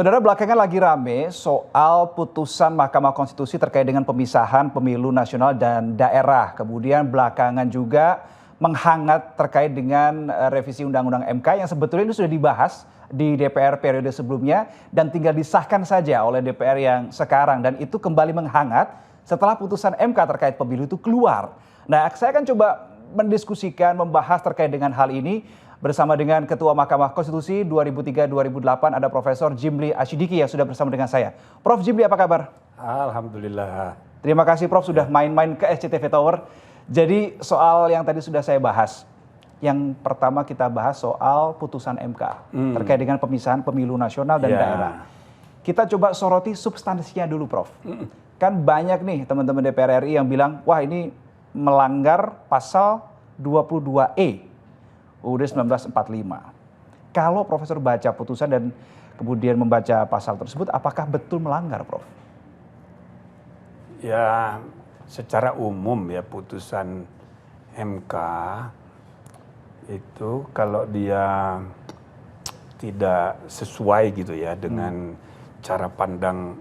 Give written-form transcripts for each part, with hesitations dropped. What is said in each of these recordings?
Saudara, belakangan lagi rame soal putusan Mahkamah Konstitusi terkait dengan pemisahan pemilu nasional dan daerah. Kemudian belakangan juga menghangat terkait dengan revisi Undang-Undang MK yang sebetulnya ini sudah dibahas di DPR periode sebelumnya dan tinggal disahkan saja oleh DPR yang sekarang. Dan itu kembali menghangat setelah putusan MK terkait pemilu itu keluar. Nah, saya akan coba mendiskusikan, membahas terkait dengan hal ini bersama dengan Ketua Mahkamah Konstitusi 2003-2008 ada Profesor Jimli Asyidiki yang sudah bersama dengan saya. Prof Jimli, apa kabar? Alhamdulillah. Terima kasih Prof sudah main-main ke SCTV Tower. Jadi soal yang tadi sudah saya bahas. Yang pertama kita bahas soal putusan MK terkait dengan pemisahan pemilu nasional dan daerah. Kita coba soroti substansinya dulu Prof. Kan banyak nih teman-teman DPR RI yang bilang, wah ini melanggar pasal 22E. UUD 1945. Kalau Profesor baca putusan dan kemudian membaca pasal tersebut, apakah betul melanggar, Prof? Ya, secara umum ya putusan MK itu kalau dia tidak sesuai gitu ya dengan cara pandang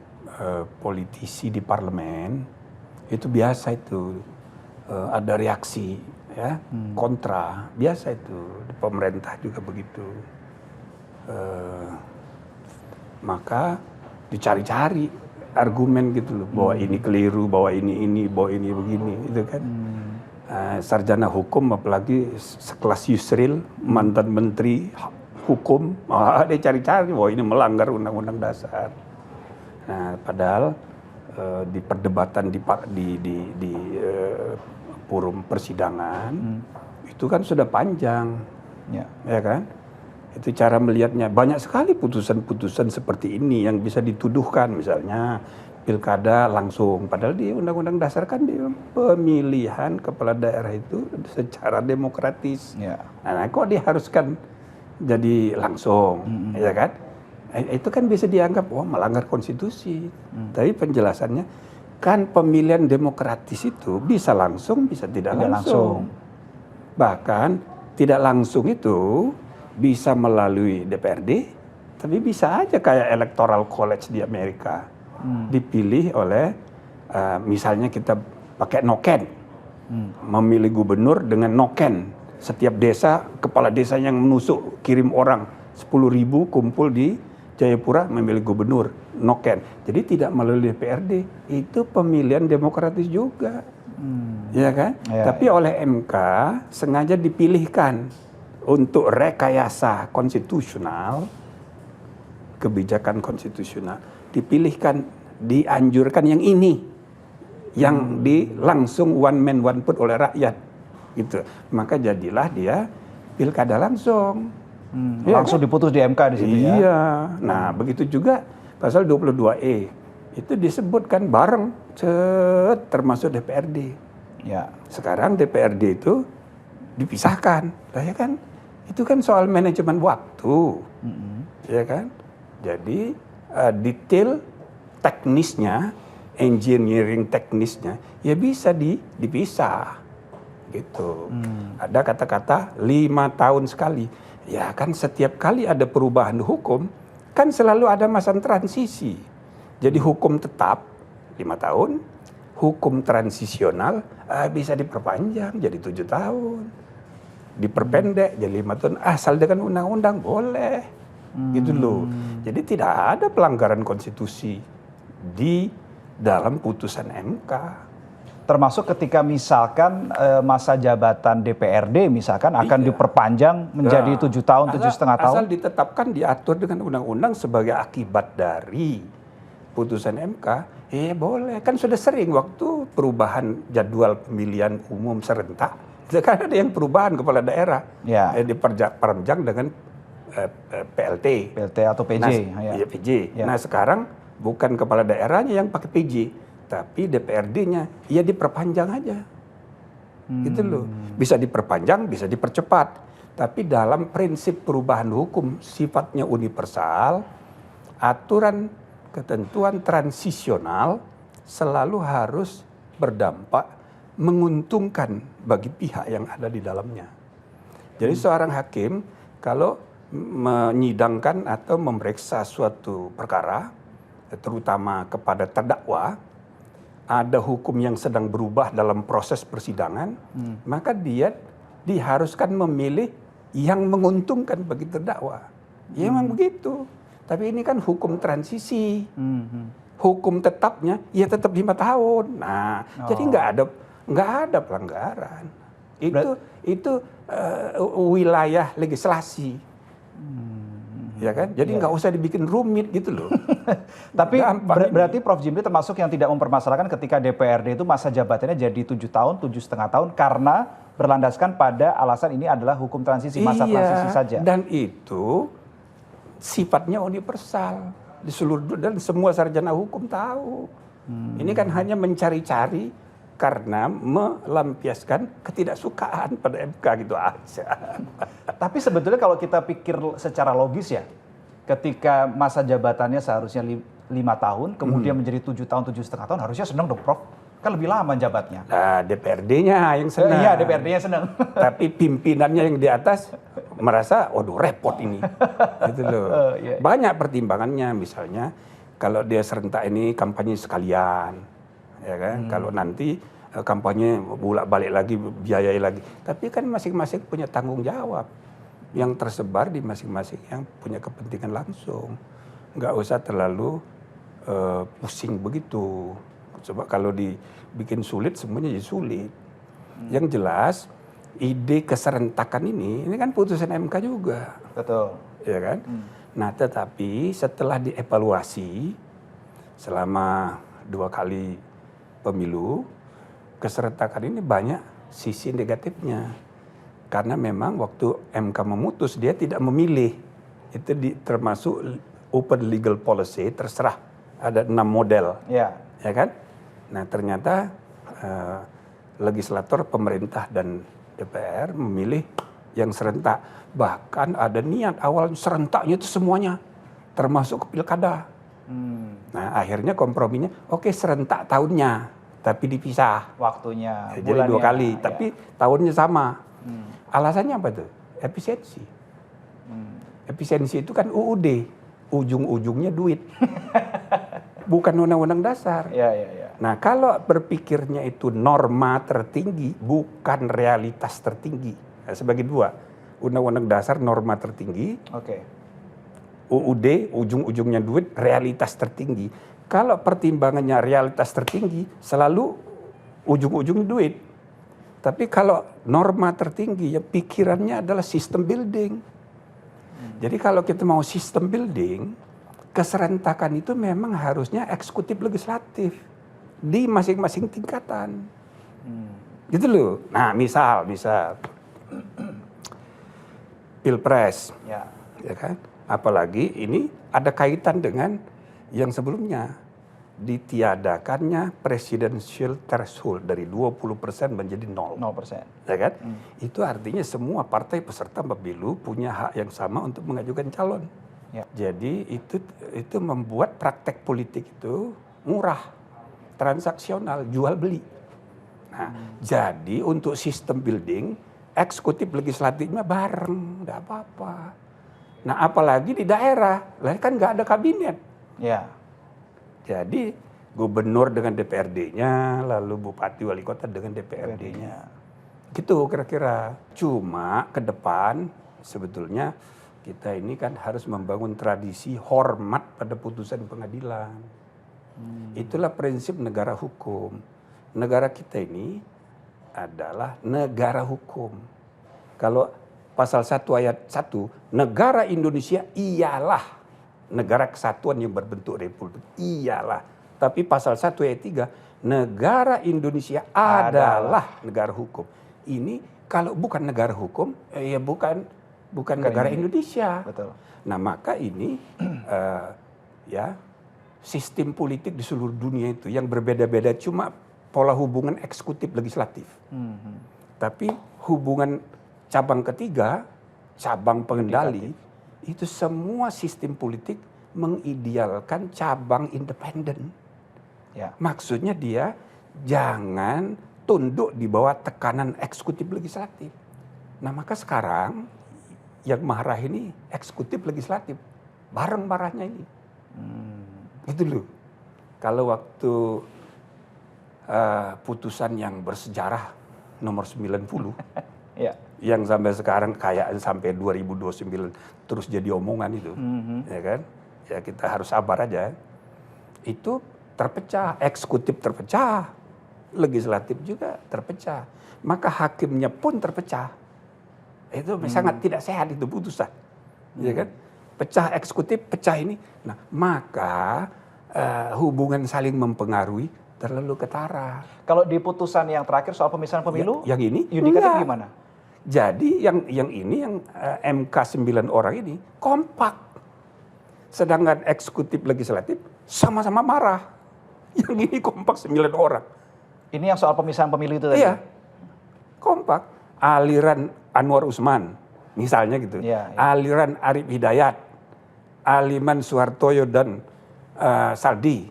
politisi di parlemen, itu biasa itu ada reaksi. Ya, kontra biasa itu di pemerintah juga begitu, maka dicari-cari argumen gitu loh bahwa ini keliru, bahwa ini, bahwa ini begini, itu kan. Sarjana hukum apalagi sekelas Yusril, mantan menteri hukum, dia cari-cari bahwa ini melanggar undang-undang dasar. Nah, padahal di perdebatan di forum persidangan itu kan sudah panjang, ya kan? Itu cara melihatnya. Banyak sekali putusan-putusan seperti ini yang bisa dituduhkan, misalnya pilkada langsung, padahal di Undang-Undang Dasar kan di pemilihan kepala daerah itu secara demokratis. Nah, kok diharuskan jadi langsung, ya kan? Itu kan bisa dianggap melanggar konstitusi. Tapi penjelasannya, kan pemilihan demokratis itu bisa langsung, bisa tidak langsung. Bahkan tidak langsung itu bisa melalui DPRD, tapi bisa aja kayak Electoral College di Amerika. Dipilih oleh, misalnya kita pakai noken, memilih gubernur dengan noken. Setiap desa, kepala desa yang menusuk, kirim orang 10.000 kumpul di Jayapura memilih gubernur, noken. Jadi tidak melalui DPRD, itu pemilihan demokratis juga, ya kan? Tapi oleh MK sengaja dipilihkan untuk rekayasa konstitusional, kebijakan konstitusional, dipilihkan, dianjurkan yang ini, yang langsung one man one vote oleh rakyat, gitu. Maka jadilah dia pilkada langsung. Langsung kan? Diputus di MK di situ ya. Iya. Nah, begitu juga pasal 22E. Itu disebutkan bareng termasuk DPRD. Ya. Sekarang DPRD itu dipisahkan. Nah, ya kan? Itu kan soal manajemen waktu. Ya kan? Jadi detail teknisnya, engineering teknisnya ya bisa dipisah. Gitu. Ada kata-kata 5 tahun sekali. Ya kan setiap kali ada perubahan hukum, kan selalu ada masa transisi. Jadi hukum tetap 5 tahun, hukum transisional bisa diperpanjang jadi 7 tahun. Diperpendek jadi 5 tahun, asal dengan undang-undang boleh. Gitu loh. Jadi tidak ada pelanggaran konstitusi di dalam putusan MK. Termasuk ketika misalkan masa jabatan DPRD misalkan akan diperpanjang menjadi 7 tahun, 7,5 tahun. Asal ditetapkan diatur dengan undang-undang sebagai akibat dari putusan MK, boleh. Kan sudah sering waktu perubahan jadwal pemilihan umum serentak, kan ada yang perubahan kepala daerah, diperpanjang dengan PLT atau PJ. PJ. Nah sekarang bukan kepala daerahnya yang pakai PJ, tapi DPRD-nya ya diperpanjang aja, gitu loh. Bisa diperpanjang, bisa dipercepat. Tapi dalam prinsip perubahan hukum sifatnya universal, aturan ketentuan transisional selalu harus berdampak menguntungkan bagi pihak yang ada di dalamnya. Jadi seorang hakim kalau menyidangkan atau memeriksa suatu perkara, terutama kepada terdakwa, ada hukum yang sedang berubah dalam proses persidangan, maka dia diharuskan memilih yang menguntungkan bagi terdakwa. Ya memang begitu. Tapi ini kan hukum transisi. Hukum tetapnya ya tetap 5 tahun. Nah, jadi nggak ada pelanggaran. Itu wilayah legislasi. Ya kan? Jadi nggak usah dibikin rumit gitu loh. Tapi berarti Prof. Jimli termasuk yang tidak mempermasalahkan ketika DPRD itu masa jabatannya jadi 7 tahun, 7,5 tahun karena berlandaskan pada alasan ini adalah hukum transisi, masa transisi saja. Dan itu sifatnya universal di seluruh dan semua sarjana hukum tahu. Ini kan hanya mencari-cari karena melampiaskan ketidaksukaan pada MK gitu aja. Tapi sebetulnya kalau kita pikir secara logis ya, ketika masa jabatannya seharusnya 5 tahun, kemudian menjadi 7 tahun, 7,5 tahun, harusnya senang dong Prof. Kan lebih lama jabatnya. Nah, DPRD-nya yang senang. Iya, DPRD-nya senang. Tapi pimpinannya yang di atas merasa, waduh repot ini. Gitu loh. Banyak pertimbangannya, misalnya kalau dia serentak ini kampanye sekalian, ya kan? Kalau nanti kampanye bolak-balik lagi, biayai lagi. Tapi kan masing-masing punya tanggung jawab yang tersebar di masing-masing yang punya kepentingan langsung. Nggak usah terlalu pusing begitu. Coba kalau dibikin sulit, semuanya jadi sulit. Yang jelas, ide keserentakan ini kan putusan MK juga. Betul. Ya kan? Nah, tetapi setelah dievaluasi selama 2 kali pemilu, keserentakan ini banyak sisi negatifnya. Karena memang waktu MK memutus, dia tidak memilih. Itu termasuk open legal policy, terserah. Ada 6 model. Ya kan? Nah, ternyata legislator, pemerintah, dan DPR memilih yang serentak. Bahkan ada niat awal serentaknya itu semuanya, termasuk ke pilkada. Nah, akhirnya komprominya, oke serentak tahunnya, tapi dipisah. Waktunya, jadi 2 kali, tapi tahunnya sama. Alasannya apa tuh? Efisiensi. Efisiensi itu kan UUD, ujung-ujungnya duit. Bukan undang-undang dasar. Nah, kalau berpikirnya itu norma tertinggi, bukan realitas tertinggi. Nah, sebagai 2, undang-undang dasar norma tertinggi, UUD ujung-ujungnya duit, realitas tertinggi. Kalau pertimbangannya realitas tertinggi, selalu ujung-ujungnya duit. Tapi kalau norma tertinggi, ya pikirannya adalah sistem building. Jadi kalau kita mau sistem building, keserentakan itu memang harusnya eksekutif legislatif di masing-masing tingkatan. Gitu loh. Nah, misal Pilpres. Ya kan? Apalagi ini ada kaitan dengan yang sebelumnya, ditiadakannya presidential threshold dari 20% menjadi 0%. Ya kan? Itu artinya semua partai peserta pemilu punya hak yang sama untuk mengajukan calon. Jadi itu membuat praktek politik itu murah, transaksional, jual beli. Nah, jadi untuk sistem building, eksekutif legislatifnya bareng, nggak apa-apa. Nah, apalagi di daerah, lah kan nggak ada kabinet. Jadi gubernur dengan DPRD-nya, lalu bupati wali kota dengan DPRD-nya. Gitu kira-kira. Cuma ke depan sebetulnya kita ini kan harus membangun tradisi hormat pada putusan pengadilan. Itulah prinsip negara hukum. Negara kita ini adalah negara hukum. Kalau pasal 1 ayat 1, negara Indonesia ialah negara kesatuan yang berbentuk republik. Iyalah. Tapi pasal 1 ayat 3, negara Indonesia adalah negara hukum. Ini kalau bukan negara hukum, ya bukan negara Indonesia. Betul. Nah, maka ini ya sistem politik di seluruh dunia itu yang berbeda-beda, cuma pola hubungan eksekutif legislatif. Tapi hubungan cabang ketiga, cabang pengendali, itu semua sistem politik mengidealkan cabang independen. Maksudnya dia jangan tunduk di bawah tekanan eksekutif legislatif. Nah, maka sekarang yang marah ini eksekutif legislatif. Bareng marahnya ini. Itu loh. Kalau waktu putusan yang bersejarah nomor 90 Ya. yang sampai sekarang kayak sampai 2029 terus jadi omongan itu, ya kan? Ya kita harus sabar aja. Itu terpecah, eksekutif terpecah, legislatif juga terpecah. Maka hakimnya pun terpecah. Itu sangat tidak sehat itu putusan, ya kan? Pecah eksekutif, pecah ini. Nah, maka hubungan saling mempengaruhi terlalu ketara. Kalau di putusan yang terakhir soal pemisahan pemilu, yang ini yudikatif gimana? Jadi yang ini yang MK 9 orang ini kompak. Sedangkan eksekutif legislatif sama-sama marah. Yang ini kompak 9 orang. Ini yang soal pemisahan pemilu itu tadi? Iya. Kompak. Aliran Anwar Usman misalnya gitu. Ya. Aliran Arif Hidayat, Aliman Suhartoyo dan Saldi.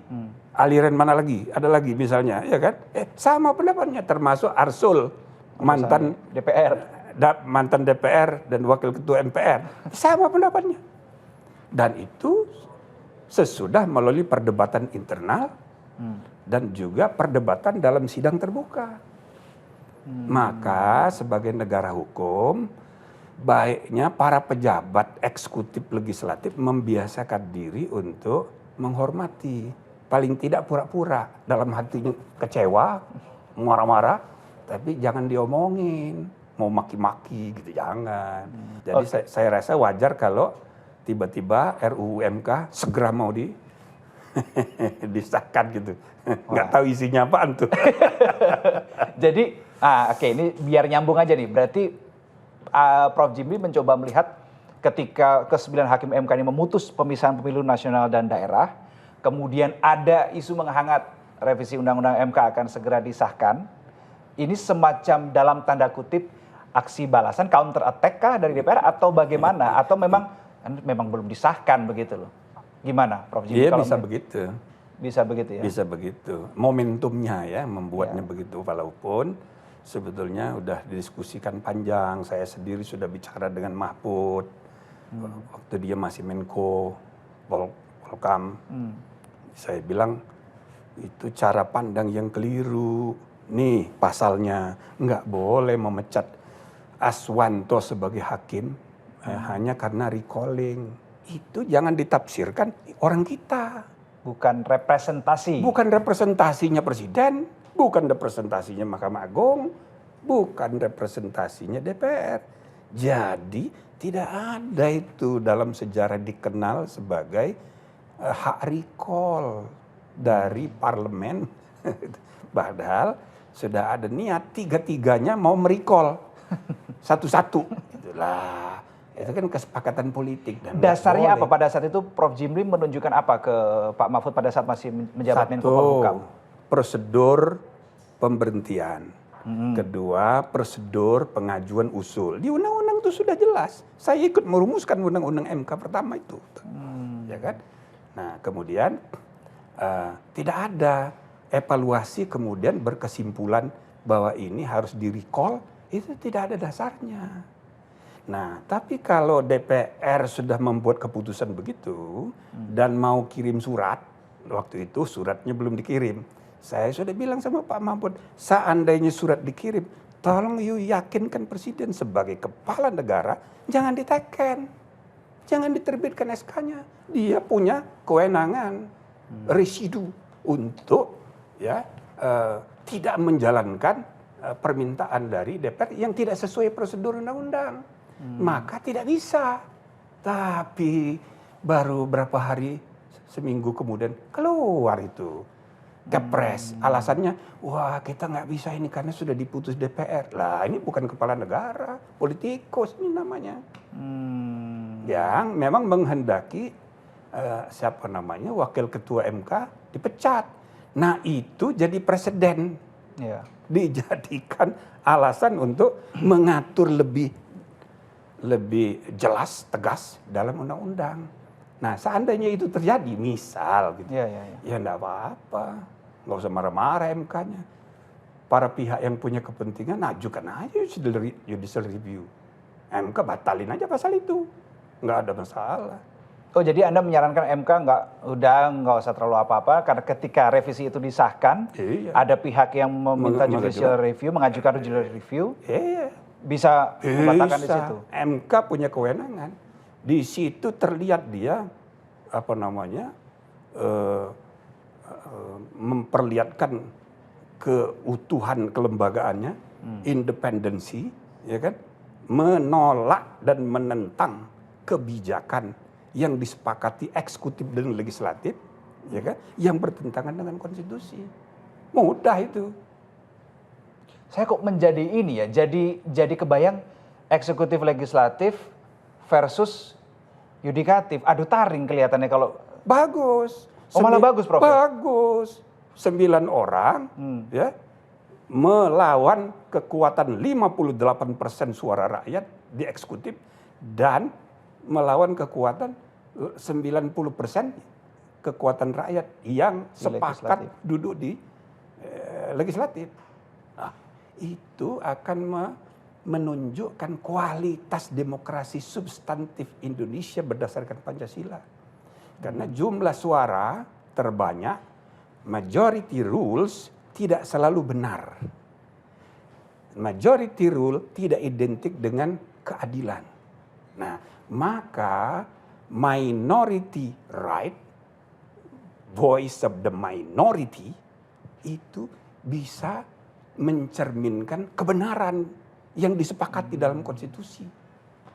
Aliran mana lagi? Ada lagi misalnya, ya kan? Sama pendapatnya, termasuk Arsul, mantan DPR, mantan DPR dan wakil ketua MPR, sama pendapatnya. Dan itu sesudah melalui perdebatan internal dan juga perdebatan dalam sidang terbuka. Maka sebagai negara hukum, baiknya para pejabat eksekutif legislatif membiasakan diri untuk menghormati. Paling tidak pura-pura dalam hatinya kecewa, marah-marah, tapi jangan diomongin, mau maki-maki gitu, jangan. Jadi saya rasa wajar kalau tiba-tiba RUU MK segera mau disahkan gitu. Nggak tahu isinya apaan tuh. Jadi, oke, ini biar nyambung aja nih. Berarti Prof. Jimli mencoba melihat ketika ke-9 hakim MK ini memutus pemisahan pemilu nasional dan daerah, kemudian ada isu menghangat revisi Undang-Undang MK akan segera disahkan. Ini semacam dalam tanda kutip aksi balasan, counter attack kah dari DPR atau bagaimana? Atau memang belum disahkan begitu loh? Gimana, Prof. Jimli? Iya bisa begitu. Bisa begitu ya? Bisa begitu. Momentumnya ya membuatnya begitu. Walaupun sebetulnya udah didiskusikan panjang. Saya sendiri sudah bicara dengan Mahfud. Waktu dia masih Menko Polkam. Saya bilang itu cara pandang yang keliru. Nih pasalnya nggak boleh memecat Aswanto sebagai hakim hanya karena recalling. Itu jangan ditafsirkan orang kita. Bukan representasi. Bukan representasinya presiden, bukan representasinya Mahkamah Agung, bukan representasinya DPR. Jadi tidak ada itu dalam sejarah dikenal sebagai hak recall dari parlemen. Padahal sudah ada niat tiga-tiganya mau merecall satu-satu. Itulah. Itu kan kesepakatan politik. Dan dasarnya apa pada saat itu Prof. Jimli menunjukkan apa ke Pak Mahfud pada saat masih menjabat Menko Polhukam? Prosedur pemberhentian. Kedua, prosedur pengajuan usul. Di undang-undang itu sudah jelas. Saya ikut merumuskan undang-undang MK pertama itu. Ya kan? Nah, kemudian tidak ada evaluasi kemudian berkesimpulan bahwa ini harus di-recall, itu tidak ada dasarnya. Nah, tapi kalau DPR sudah membuat keputusan begitu dan mau kirim surat, waktu itu suratnya belum dikirim. Saya sudah bilang sama Pak Mahfud, seandainya surat dikirim, tolong yakinkan Presiden sebagai kepala negara, jangan diteken, jangan diterbitkan SK-nya. Dia punya kewenangan residu untuk tidak menjalankan permintaan dari DPR yang tidak sesuai prosedur undang-undang. Maka tidak bisa. Tapi baru berapa hari, seminggu kemudian keluar itu kepres. Alasannya, wah kita nggak bisa ini karena sudah diputus DPR. Lah ini bukan kepala negara, politikus ini namanya. Yang memang menghendaki wakil ketua MK dipecat. Nah itu jadi presiden. Dijadikan alasan untuk mengatur lebih jelas, tegas dalam undang-undang. Nah, seandainya itu terjadi, misal gitu, ya enggak apa-apa, nggak usah marah-marah MK-nya. Para pihak yang punya kepentingan, ajukan aja judicial review. MK batalin aja pasal itu, nggak ada masalah. Oh, jadi Anda menyarankan MK nggak usah terlalu apa-apa, karena ketika revisi itu disahkan, Iya. ada pihak yang meminta judicial review, mengajukan judicial review, Iya. bisa membatalkan di situ. MK punya kewenangan. Di situ terlihat dia memperlihatkan keutuhan kelembagaannya, independensi, ya kan, menolak dan menentang kebijakan yang disepakati eksekutif dan legislatif, ya kan, yang bertentangan dengan konstitusi. Mudah itu. Saya kok menjadi ini ya, jadi kebayang eksekutif legislatif versus yudikatif, adu taring kelihatannya kalau. Bagus. Oh, malah bagus, Prof. Bagus. 9 orang ya melawan kekuatan 58% suara rakyat di eksekutif dan melawan kekuatan 90% kekuatan rakyat yang sepakat duduk di legislatif. Nah, itu akan menunjukkan kualitas demokrasi substantif Indonesia berdasarkan Pancasila. Karena jumlah suara terbanyak, majority rules tidak selalu benar. Majority rule tidak identik dengan keadilan. Nah, maka minority right, voice of the minority, itu bisa mencerminkan kebenaran yang disepakati dalam konstitusi.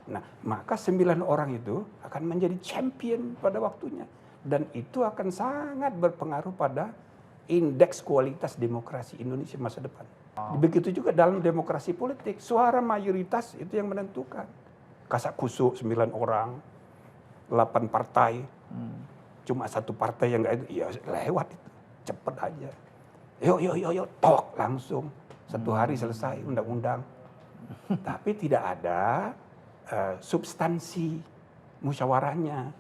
Nah, maka 9 orang itu akan menjadi champion pada waktunya. Dan itu akan sangat berpengaruh pada indeks kualitas demokrasi Indonesia masa depan. Begitu juga dalam demokrasi politik, suara mayoritas itu yang menentukan. Kasak kusuk 9 orang, 8 partai, cuma 1 partai yang enggak itu, ya lewat itu, cepet aja. Yuk, tok langsung, 1 hari selesai undang-undang. Tapi tidak ada substansi musyawarahnya.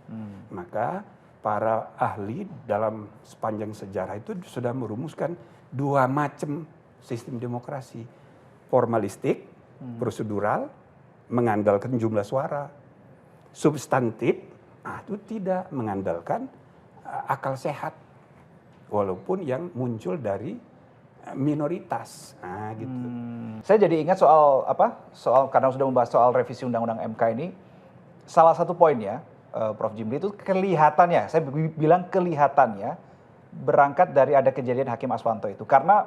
Maka para ahli dalam sepanjang sejarah itu sudah merumuskan 2 macam sistem demokrasi. Formalistik, prosedural, mengandalkan jumlah suara. Substantif, itu tidak mengandalkan akal sehat. Walaupun yang muncul dari minoritas. Nah, gitu. Saya jadi ingat soal karena sudah membahas soal revisi Undang-Undang MK ini, salah satu poinnya, Prof. Jimli, itu kelihatannya, saya bilang kelihatannya berangkat dari ada kejadian Hakim Aswanto itu. Karena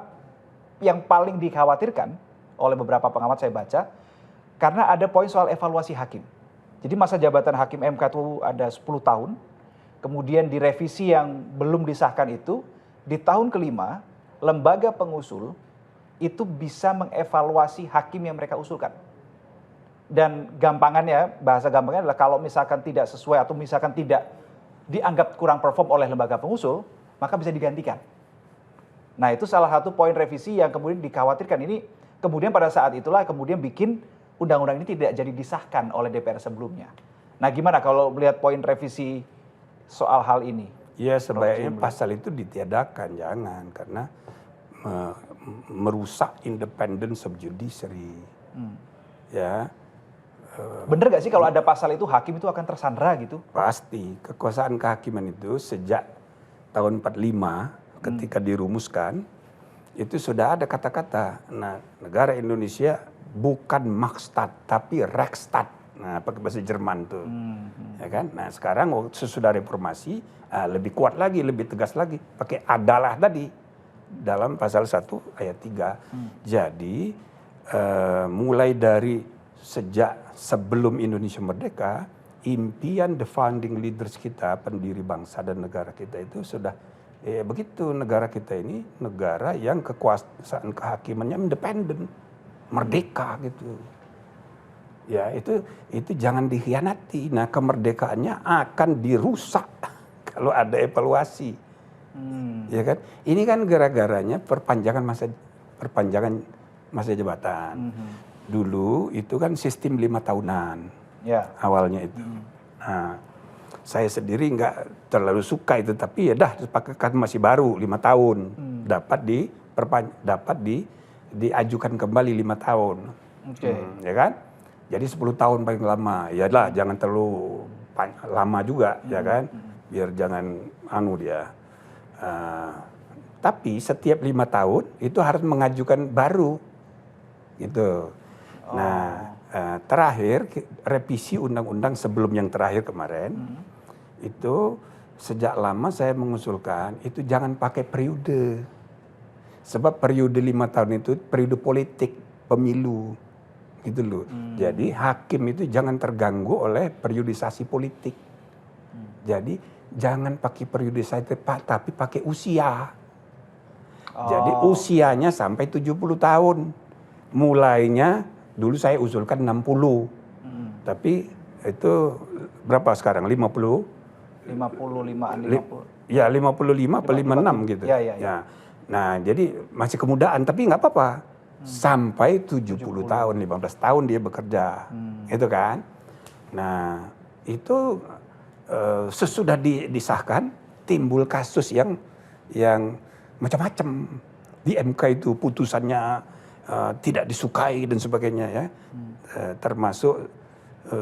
yang paling dikhawatirkan oleh beberapa pengamat saya baca, karena ada poin soal evaluasi hakim. Jadi masa jabatan Hakim MK itu ada 10 tahun, kemudian direvisi yang belum disahkan itu, di tahun kelima, lembaga pengusul itu bisa mengevaluasi hakim yang mereka usulkan. Dan gampangannya, bahasa gampangnya adalah kalau misalkan tidak sesuai atau misalkan tidak dianggap kurang perform oleh lembaga pengusul, maka bisa digantikan. Nah, itu salah satu poin revisi yang kemudian dikhawatirkan ini, kemudian pada saat itulah kemudian bikin undang-undang ini tidak jadi disahkan oleh DPR sebelumnya. Nah, gimana kalau melihat poin revisi soal hal ini? Ya, sebaiknya pasal itu ditiadakan, jangan, karena merusak independence of judiciary. Ya. Bener gak sih kalau ada pasal itu hakim itu akan tersandra gitu? Pasti. Kekuasaan kehakiman itu sejak tahun 45 ketika dirumuskan, itu sudah ada kata-kata, nah, negara Indonesia bukan Markstaat tapi Reichsstaat. Nah, pakai bahasa Jerman tuh. Ya kan? Nah, sekarang sesudah reformasi lebih kuat lagi, lebih tegas lagi, pakai adalah tadi dalam pasal 1 ayat 3. Jadi mulai dari sejak sebelum Indonesia merdeka, impian the founding leaders kita, pendiri bangsa dan negara kita itu sudah begitu. Negara kita ini negara yang kekuasaan kehakimannya independen, merdeka gitu. Ya, itu jangan dikhianati. Nah, kemerdekaannya akan dirusak kalau ada evaluasi. Ya kan? Ini kan gara-garanya perpanjangan masa jabatan. Dulu itu kan sistem 5 tahunan. Ya. Awalnya itu. Nah, saya sendiri nggak terlalu suka itu, tapi ya dah sepakatkan masih baru 5 tahun. Dapat diajukan kembali 5 tahun. Ya kan? Jadi 10 tahun paling lama. Ya lah, jangan terlalu lama juga, ya kan? Biar jangan dia. Tapi setiap 5 tahun itu harus mengajukan baru, gitu. Nah, terakhir revisi undang-undang sebelum yang terakhir kemarin, itu sejak lama saya mengusulkan itu jangan pakai periode. Sebab periode 5 tahun itu periode politik, pemilu. Gitu loh. Jadi hakim itu jangan terganggu oleh periodisasi politik. Jadi jangan pakai periodisasi tapi pakai usia. Jadi usianya sampai 70 tahun. Mulainya dulu saya usulkan 60. Tapi itu berapa sekarang? 50? 55-an, 50. Ya 55 atau 56 gitu. Ya. Nah jadi masih kemudaan tapi nggak apa-apa. Sampai 70 tahun, 15 tahun dia bekerja. Itu kan. Nah itu sesudah disahkan timbul kasus yang macam-macam. Di MK itu putusannya tidak disukai dan sebagainya ya. Termasuk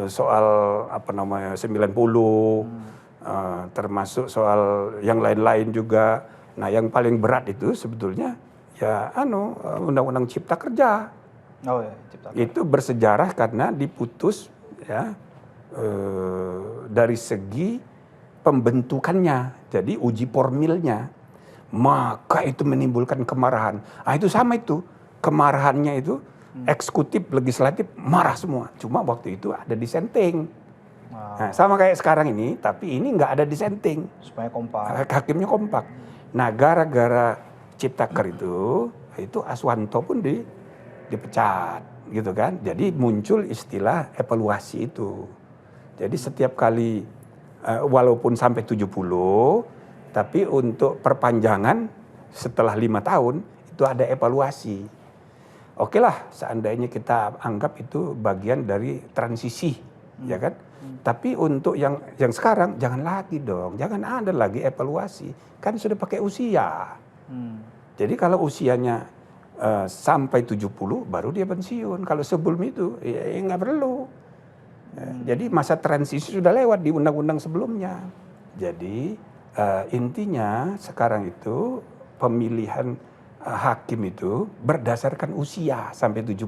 soal 90, termasuk soal yang lain-lain juga. Nah, yang paling berat itu sebetulnya ya Undang-Undang Cipta Kerja. Oh ya, Cipta Kerja. Itu bersejarah karena diputus ya dari segi pembentukannya. Jadi uji formilnya. Maka itu menimbulkan kemarahan. Itu sama itu. Kemarahannya itu eksekutif, legislatif marah semua. Cuma waktu itu ada dissenting. Nah, sama kayak sekarang ini, tapi ini nggak ada dissenting. Supaya kompak. Hakimnya kompak. Nah, gara-gara Ciptaker itu Aswanto pun dipecat, gitu kan. Jadi muncul istilah evaluasi itu. Jadi setiap kali, walaupun sampai 70, tapi untuk perpanjangan setelah 5 tahun, itu ada evaluasi. Oke lah, seandainya kita anggap itu bagian dari transisi, ya kan? Tapi untuk yang sekarang jangan lagi dong, jangan ada lagi evaluasi, kan sudah pakai usia. Jadi kalau usianya sampai 70 baru dia pensiun, kalau sebelum itu ya nggak perlu. Jadi masa transisi sudah lewat di undang-undang sebelumnya. Jadi intinya sekarang itu pemilihan hakim itu berdasarkan usia sampai 70.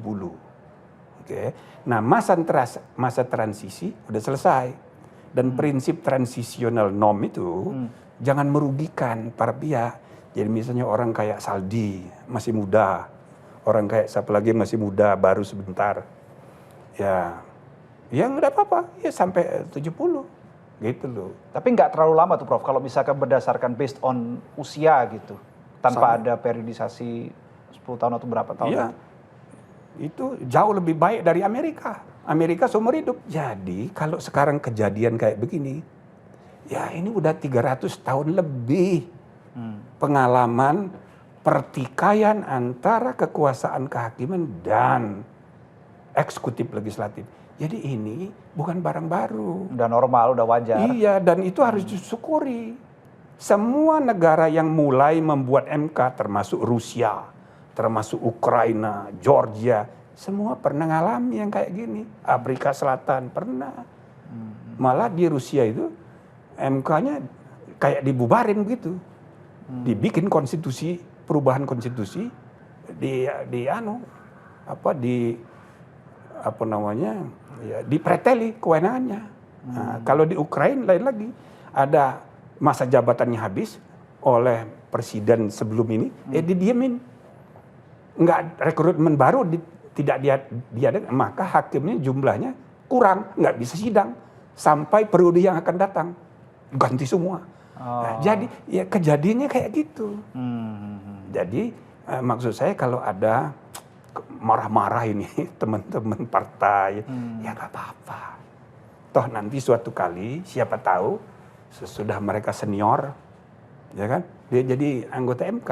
Oke. Nah, masa transisi udah selesai. Dan prinsip transitional norm itu jangan merugikan para pihak. Jadi misalnya orang kayak Saldi masih muda, orang kayak siapa lagi masih muda baru sebentar. Ya nggak apa-apa, ya sampai 70 gitu loh. Tapi nggak terlalu lama tuh Prof, kalau misalkan berdasarkan based on usia gitu. Tanpa ada periodisasi 10 tahun atau berapa tahun. Iya. Itu jauh lebih baik dari Amerika. Amerika seumur hidup. Jadi kalau sekarang kejadian kayak begini, ya ini udah 300 tahun lebih pengalaman pertikaian antara kekuasaan kehakiman dan eksekutif legislatif. Jadi ini bukan barang baru. Udah normal, udah wajar. Iya, dan itu harus disyukuri. Semua negara yang mulai membuat MK, termasuk Rusia, termasuk Ukraina, Georgia, semua pernah ngalami yang kayak gini. Afrika Selatan pernah. Malah di Rusia itu MK-nya kayak dibubarin gitu. Dibikin konstitusi, perubahan konstitusi, dipreteli kewenangannya. Nah, kalau di Ukraina lain lagi, ada masa jabatannya habis oleh presiden sebelum ini, didiemin. Enggak, rekrutmen baru tidak diadakan, maka hakimnya jumlahnya kurang, nggak bisa sidang sampai periode yang akan datang, ganti semua. Nah, jadi ya kejadiannya kayak gitu. Jadi maksud saya kalau ada marah-marah ini teman-teman partai, ya nggak apa-apa. Toh nanti suatu kali siapa tahu sesudah mereka senior, ya kan, dia jadi anggota MK,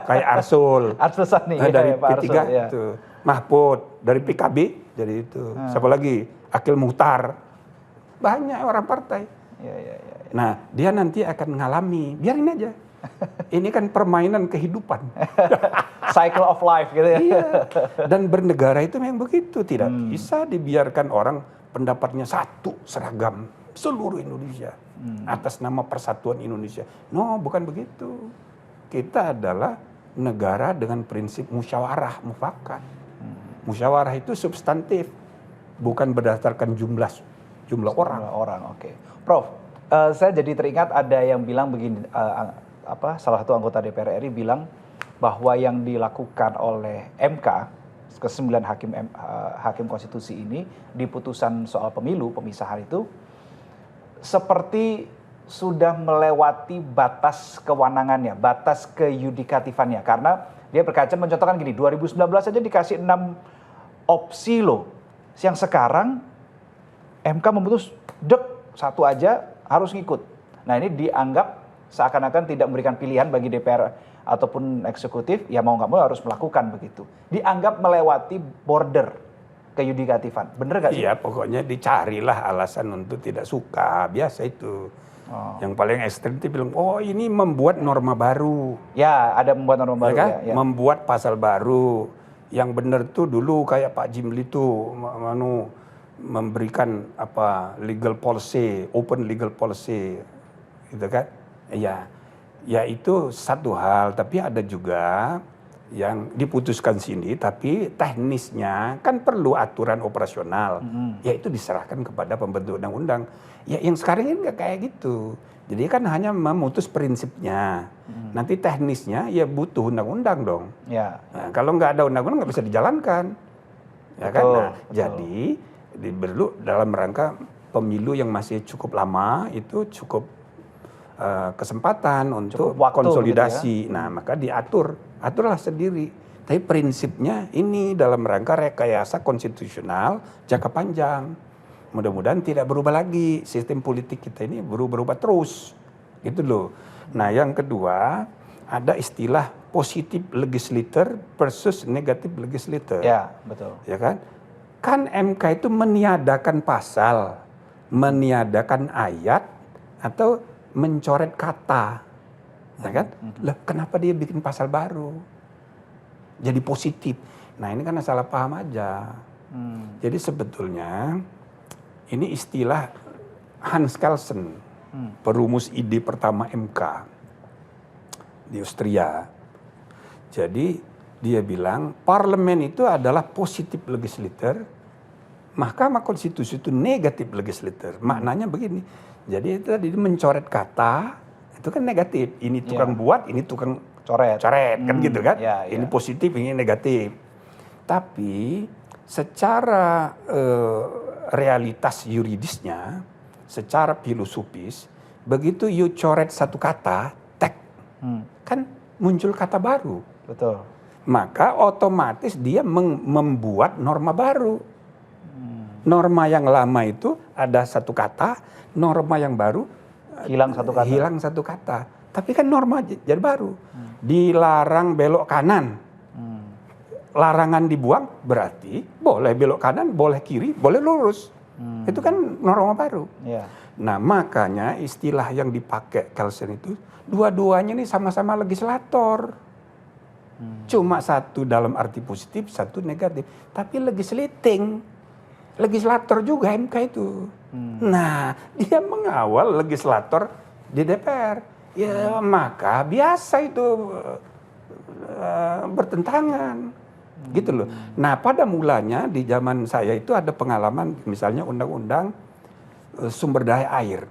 kayak Arsul Sani, dari Pak P3 Arsul, ya. itu, Mahfud dari PKB, jadi itu, siapa lagi, Akil Muhtar, banyak orang partai. Ya. Nah dia nanti akan ngalami, biarin aja, Ini kan permainan kehidupan. Cycle of life gitu ya. Iya. Dan bernegara itu memang begitu, tidak bisa dibiarkan orang pendapatnya satu seragam seluruh Indonesia atas nama persatuan Indonesia. No, bukan begitu. Kita adalah negara dengan prinsip musyawarah mufakat. Musyawarah itu substantif, bukan berdasarkan jumlah orang. Oke. Prof, saya jadi teringat ada yang bilang begini, salah satu anggota DPR RI bilang bahwa yang dilakukan oleh MK ke-9 hakim konstitusi ini di putusan soal pemilu pemisahan itu seperti sudah melewati batas kewenangannya, batas keyudikatifannya, karena dia berkaca mencontohkan gini, 2019 saja dikasih 6 opsi loh, yang sekarang MK memutus satu aja harus ngikut. Nah ini dianggap seakan-akan tidak memberikan pilihan bagi DPR ataupun eksekutif, ya mau nggak mau harus melakukan begitu. Dianggap melewati border keyudikatifan, bener gak sih? Iya, pokoknya dicarilah alasan untuk tidak suka, biasa itu. Yang paling ekstrim itu bilang, oh ini membuat norma baru. Ya, ada membuat norma baru. Kan? Ya. Membuat pasal baru. Yang benar tuh dulu kayak Pak Jimli tuh, memberikan legal policy, open legal policy, gitu kan? Ya itu satu hal, tapi ada juga yang diputuskan sini, tapi teknisnya kan perlu aturan operasional, yaitu diserahkan kepada pembentuk undang-undang. Ya yang sekarang ini nggak kayak gitu. Jadi kan hanya memutus prinsipnya. Nanti teknisnya ya butuh undang-undang dong. Ya. Nah, kalau nggak ada undang-undang nggak bisa dijalankan. Ya kan? Nah, jadi perlu dalam rangka pemilu yang masih cukup lama itu cukup kesempatan untuk konsolidasi. Gitu ya. Nah, maka aturlah sendiri. Tapi prinsipnya ini dalam rangka rekayasa konstitusional jangka panjang. Mudah-mudahan tidak berubah lagi. Sistem politik kita ini berubah terus. Gitu loh. Nah, yang kedua, ada istilah positive legislator versus negative legislator. Ya, betul. Ya kan? Kan MK itu meniadakan pasal, meniadakan ayat, atau mencoret kata. Ya kan? Lah, kenapa dia bikin pasal baru? Jadi positif. Nah, ini kan salah paham aja. Jadi sebetulnya ini istilah Hans Kelsen, perumus ide pertama MK di Austria. Jadi dia bilang parlemen itu adalah positif legislator, Mahkamah Konstitusi itu negatif legislator. Maknanya begini. Jadi itu tadi mencoret kata itu kan negatif. Ini tukang buat, ini tukang coret kan gitu kan. Ini positif, ini negatif. Tapi secara realitas yuridisnya, secara filosofis, begitu you coret satu kata, kan muncul kata baru. Betul. Maka otomatis dia membuat norma baru. Norma yang lama itu ada satu kata, norma yang baru hilang satu kata. Tapi kan norma jadi baru. Dilarang belok kanan. Larangan dibuang berarti boleh belok kanan, boleh kiri, boleh lurus. Itu kan norma baru. Nah, makanya istilah yang dipakai Kelsen itu dua-duanya ini sama-sama legislator. Cuma satu dalam arti positif, satu negatif. Tapi legislator juga MK itu. Nah, dia mengawal legislator di DPR. Ya, maka biasa itu bertentangan. Gitu loh. Nah, pada mulanya di zaman saya itu ada pengalaman, misalnya undang-undang sumber daya air.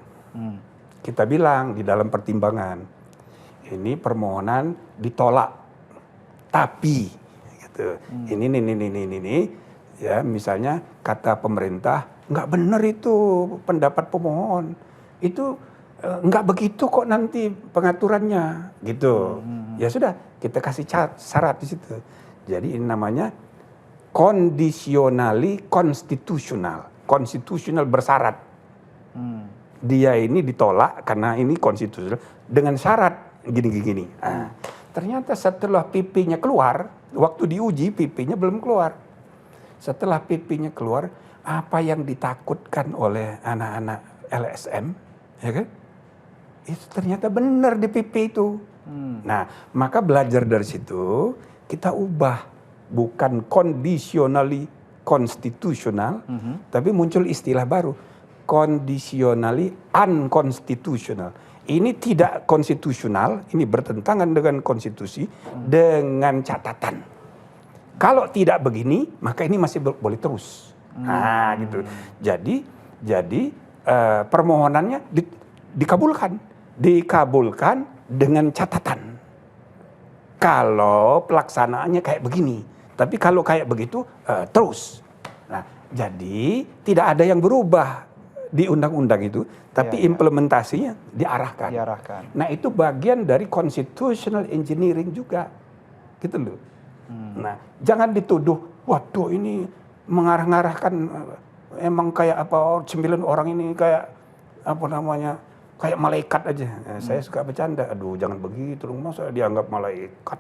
Kita bilang di dalam pertimbangan, ini permohonan ditolak. Tapi, gitu. Ini, ya misalnya kata pemerintah, nggak benar itu pendapat pemohon. Itu nggak begitu kok nanti pengaturannya, gitu. Ya sudah, kita kasih syarat di situ. Jadi ini namanya conditionally constitutional. Konstitusional bersyarat. Dia ini ditolak karena ini konstitusional dengan syarat gini-gini. Nah, ternyata setelah PP-nya keluar, waktu diuji PP-nya belum keluar. Setelah PP-nya keluar, apa yang ditakutkan oleh anak-anak LSM, ya kan? Itu ternyata benar di PP itu. Nah, maka belajar dari situ kita ubah, bukan conditionally konstitusional, tapi muncul istilah baru, conditionally unconstitutional. Ini tidak konstitusional, ini bertentangan dengan konstitusi dengan catatan. Kalau tidak begini, maka ini masih boleh terus. Nah, gitu. Jadi permohonannya dikabulkan dengan catatan. Kalau pelaksanaannya kayak begini, tapi kalau kayak begitu terus. Nah, jadi tidak ada yang berubah di undang-undang itu, tapi implementasinya diarahkan. Nah, itu bagian dari constitutional engineering juga, gitu loh. Nah, jangan dituduh, waduh ini mengarah-ngarahkan, emang kayak apa, 9 orang ini kayak apa namanya, kayak malaikat aja. Saya suka bercanda, aduh jangan begitu dong, masa dianggap malaikat.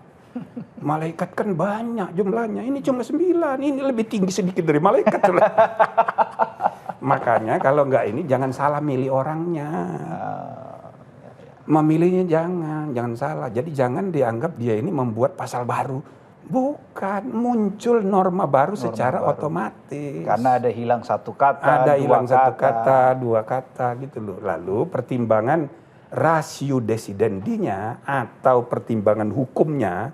Malaikat kan banyak jumlahnya, ini cuma 9, ini lebih tinggi sedikit dari malaikat. Makanya kalau enggak ini jangan salah milih orangnya. Memilihnya jangan salah. Jadi jangan dianggap dia ini membuat pasal baru. Bukan, muncul norma baru secara otomatis. Karena ada hilang satu kata, ada hilang satu kata, 2 kata gitu loh. Lalu pertimbangan ratio decidendi-nya atau pertimbangan hukumnya,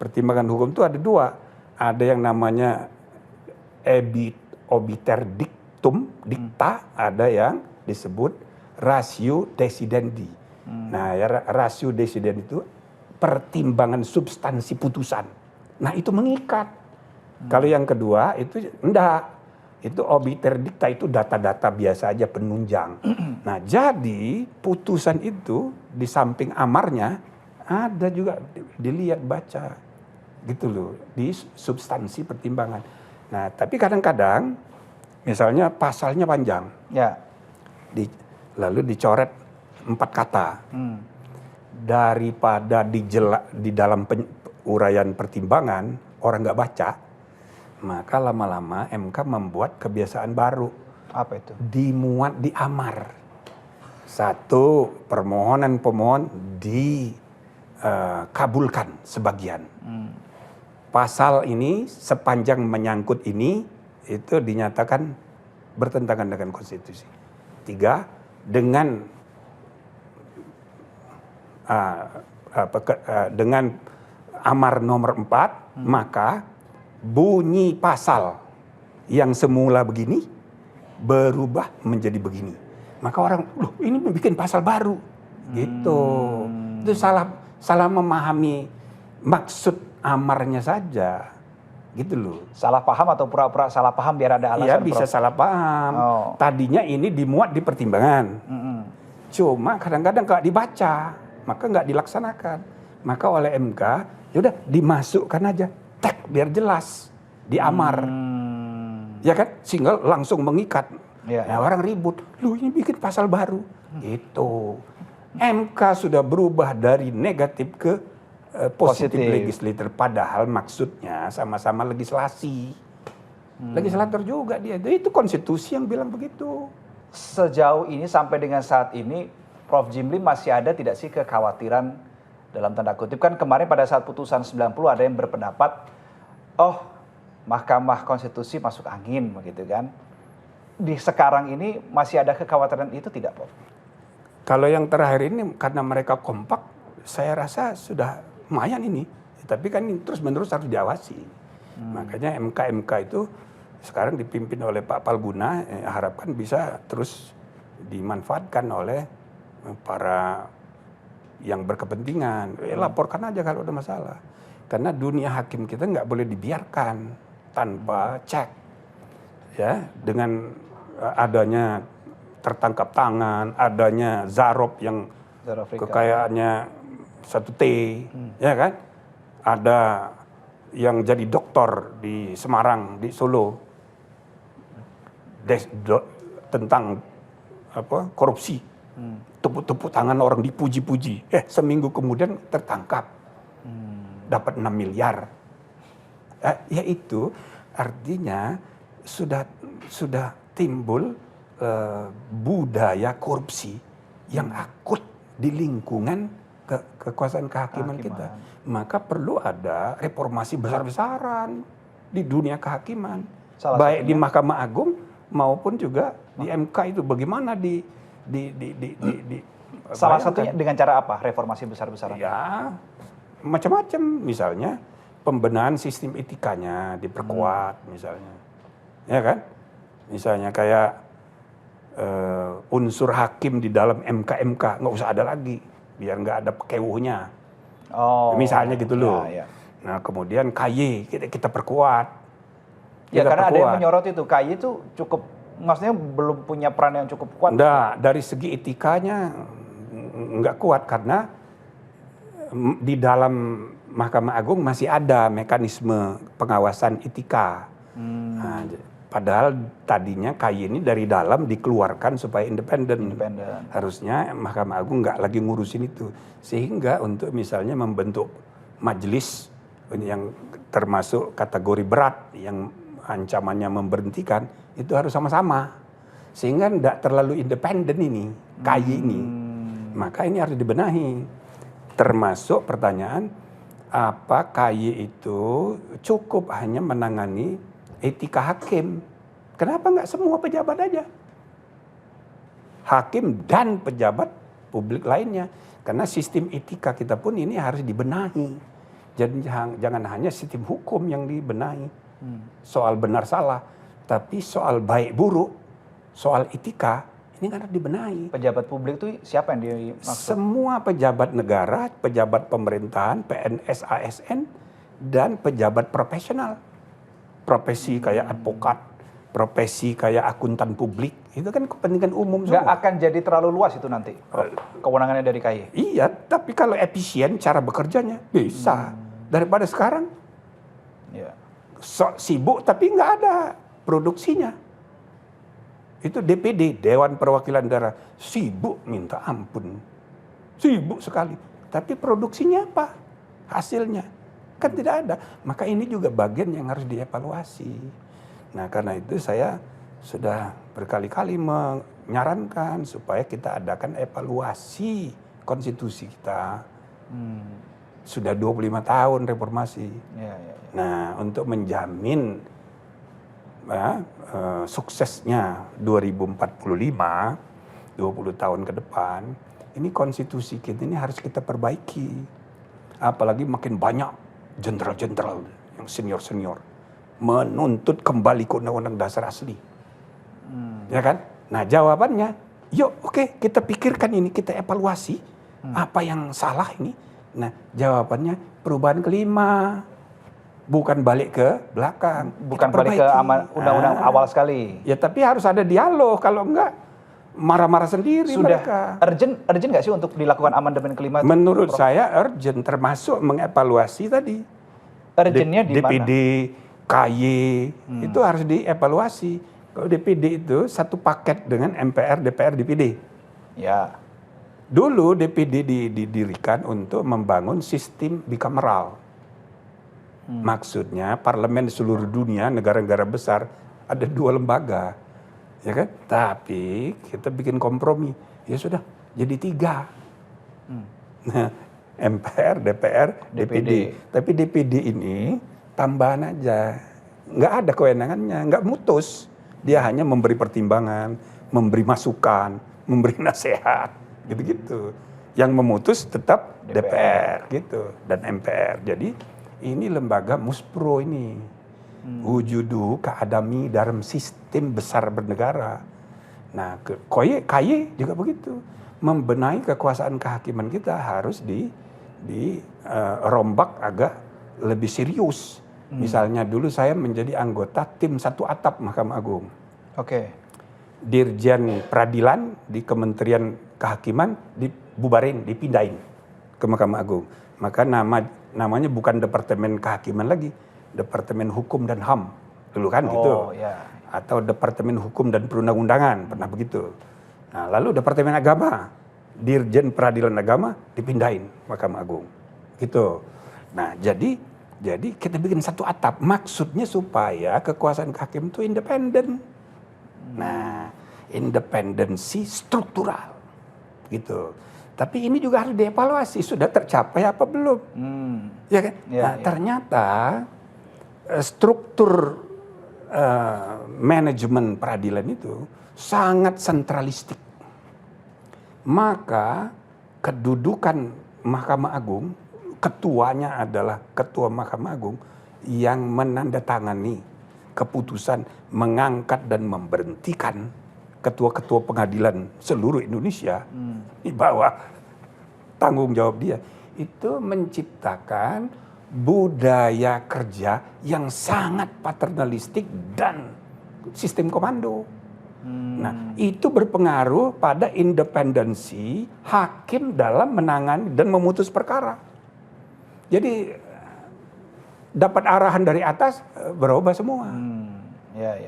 pertimbangan hukum itu ada 2. Ada yang namanya obiter dictum, dikta, ada yang disebut ratio decidendi. Nah, ya, ratio decidendi itu pertimbangan substansi putusan. Nah, itu mengikat. Kalau yang kedua itu enggak. Itu obiter dicta, itu data-data biasa aja penunjang. Nah, jadi putusan itu di samping amarnya ada juga dilihat baca. Gitu loh, di substansi pertimbangan. Nah, tapi kadang-kadang misalnya pasalnya panjang. Ya. Lalu dicoret 4 kata. Daripada di dalam uraian pertimbangan orang nggak baca, maka lama-lama MK membuat kebiasaan baru. Apa itu? Dimuat di amar. 1, permohonan pemohon dikabulkan sebagian. Pasal ini sepanjang menyangkut ini itu dinyatakan bertentangan dengan konstitusi. 3, dengan amar nomor 4, maka bunyi pasal yang semula begini berubah menjadi begini. Maka orang, loh ini bikin pasal baru. Gitu. Itu salah memahami maksud amarnya saja. Gitu loh. Salah paham atau pura-pura salah paham biar ada alasan. Iya, bisa salah paham. Tadinya ini dimuat di pertimbangan. Cuma kadang-kadang nggak dibaca, maka nggak dilaksanakan. Maka oleh MK, yaudah dimasukkan aja, tek biar jelas, di amar. Ya kan, sehingga langsung mengikat. Nah, orang ribut, lu ini bikin pasal baru. Itu. MK sudah berubah dari negatif ke positif legislator, padahal maksudnya sama-sama legislasi. Legislator juga dia. Itu konstitusi yang bilang begitu. Sejauh ini sampai dengan saat ini, Prof. Jimli masih ada tidak sih kekhawatiran dalam tanda kutip, kan kemarin pada saat putusan 90 ada yang berpendapat, oh Mahkamah Konstitusi masuk angin begitu kan. Di sekarang ini masih ada kekhawatiran itu tidak, Prof? Kalau yang terakhir ini karena mereka kompak, saya rasa sudah lumayan ini. Tapi kan terus-menerus harus diawasi. Makanya MK itu sekarang dipimpin oleh Pak Palguna, harapkan bisa terus dimanfaatkan oleh para yang berkepentingan. Laporkan aja kalau ada masalah. Karena dunia hakim kita nggak boleh dibiarkan tanpa cek. Ya, dengan adanya tertangkap tangan, adanya Zarop yang kekayaannya 1 T, ya kan? Ada yang jadi doktor di Semarang, di Solo, tentang korupsi. Tepuk-tepuk tangan orang dipuji-puji. Seminggu kemudian tertangkap. Dapat 6 miliar. Ya itu artinya sudah timbul budaya korupsi yang akut di lingkungan kekuasaan kehakiman kita. Maka perlu ada reformasi besar-besaran di dunia kehakiman. Baik di Mahkamah Agung maupun juga di MK itu. Bagaimana salah satunya dengan cara apa reformasi besar-besaran? Ya, macam-macam. Misalnya pembenahan sistem etikanya diperkuat misalnya. Ya kan? Misalnya kayak unsur hakim di dalam MK nggak usah ada lagi, biar nggak ada kewuhnya. Misalnya gitu loh. Ya. Nah kemudian KY kita perkuat. Ya karena ada yang menyorot itu KY itu cukup, maksudnya belum punya peran yang cukup kuat. Nggak, dari segi etikanya nggak kuat karena di dalam Mahkamah Agung masih ada mekanisme pengawasan etika. Nah, padahal tadinya KY ini dari dalam dikeluarkan supaya independen. Harusnya Mahkamah Agung nggak lagi ngurusin itu. Sehingga untuk misalnya membentuk majelis yang termasuk kategori berat yang ancamannya memberhentikan, itu harus sama-sama. Sehingga nggak terlalu independen ini, KY ini. Maka ini harus dibenahi. Termasuk pertanyaan, apa KY itu cukup hanya menangani etika hakim. Kenapa nggak semua pejabat aja? Hakim dan pejabat publik lainnya. Karena sistem etika kita pun ini harus dibenahi. Jadi jangan hanya sistem hukum yang dibenahi. Soal benar salah. Tapi soal baik buruk, soal etika, ini harus dibenahi. Pejabat publik itu siapa yang dimaksud? Semua pejabat negara, pejabat pemerintahan, PNS, ASN, dan pejabat profesional. Profesi kayak advokat, profesi kayak akuntan publik, itu kan kepentingan umum semua. Nggak akan jadi terlalu luas itu nanti, kewenangannya dari KY? Iya, tapi kalau efisien cara bekerjanya, bisa. Daripada sekarang, sibuk tapi nggak ada produksinya. Itu DPD, Dewan Perwakilan Daerah, sibuk minta ampun. Sibuk sekali. Tapi produksinya apa? Hasilnya. Kan tidak ada. Maka ini juga bagian yang harus dievaluasi. Nah karena itu saya sudah berkali-kali menyarankan supaya kita adakan evaluasi konstitusi kita. Sudah 25 tahun reformasi. Nah untuk menjamin suksesnya 2045, 20 tahun ke depan, ini konstitusi kita ini harus kita perbaiki. Apalagi makin banyak jenderal-jenderal yang senior-senior menuntut kembali ke Undang-Undang Dasar asli. Ya kan? Nah jawabannya, yuk oke, kita pikirkan ini, kita evaluasi apa yang salah ini. Nah jawabannya perubahan kelima. Bukan balik ke belakang. Bukan balik ke undang-undang awal sekali. Ya tapi harus ada dialog, kalau enggak marah-marah sendiri mereka. Urgent nggak sih untuk dilakukan amandemen kelima? Menurut saya urgent, termasuk mengevaluasi tadi. Urgentnya di mana? DPD, KY, itu harus dievaluasi. Kalau DPD itu satu paket dengan MPR, DPR, DPD. Ya. Dulu DPD didirikan untuk membangun sistem bikameral. Maksudnya parlemen di seluruh dunia, negara-negara besar, ada 2 lembaga. Ya kan? Tapi kita bikin kompromi. Ya sudah, jadi 3. Nah, MPR, DPR, DPD. Tapi DPD ini tambahan aja. Nggak ada kewenangannya, nggak mutus. Dia hanya memberi pertimbangan, memberi masukan, memberi nasihat, gitu-gitu. Yang memutus tetap DPR gitu, dan MPR. Jadi ini lembaga muspro ini. Wujudu keadami dalam sistem besar bernegara. Nah, KY juga begitu. Membenahi kekuasaan kehakiman kita harus dirombak agak lebih serius. Misalnya dulu saya menjadi anggota tim satu atap Mahkamah Agung. Oke. Dirjen Peradilan di Kementerian Kehakiman dibubarin, dipindahin ke Mahkamah Agung. Maka namanya bukan Departemen Kehakiman lagi, Departemen Hukum dan HAM dulu kan gitu. Ya. Atau Departemen Hukum dan Perundang-undangan, pernah begitu. Nah, lalu Departemen Agama, Dirjen Peradilan Agama dipindahin Mahkamah Agung. Gitu. Nah, jadi kita bikin satu atap, maksudnya supaya kekuasaan hakim itu independen. Nah, independensi struktural. Gitu. tapi ini juga harus dievaluasi, sudah tercapai apa belum? Ya kan? Nah, ternyata struktur manajemen peradilan itu sangat sentralistik. Maka kedudukan Mahkamah Agung, ketuanya adalah Ketua Mahkamah Agung yang menandatangani keputusan mengangkat dan memberhentikan ketua-ketua pengadilan seluruh Indonesia di bawah tanggung jawab dia. Itu menciptakan budaya kerja yang sangat paternalistik dan sistem komando. Nah, itu berpengaruh pada independensi hakim dalam menangani dan memutus perkara. Jadi dapat arahan dari atas berubah semua.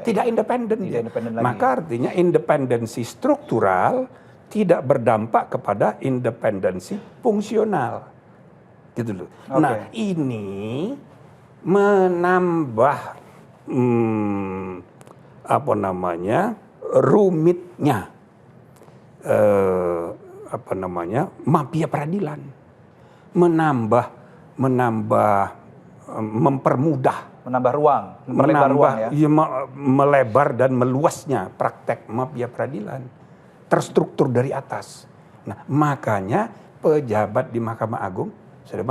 Tidak independen. Maka artinya independensi struktural tidak berdampak kepada independensi fungsional. Gitu loh. Nah, ini menambah rumitnya mafia peradilan, menambah ruang, melebar dan meluasnya praktek mafia peradilan terstruktur dari atas. Nah, makanya pejabat di Mahkamah Agung sudah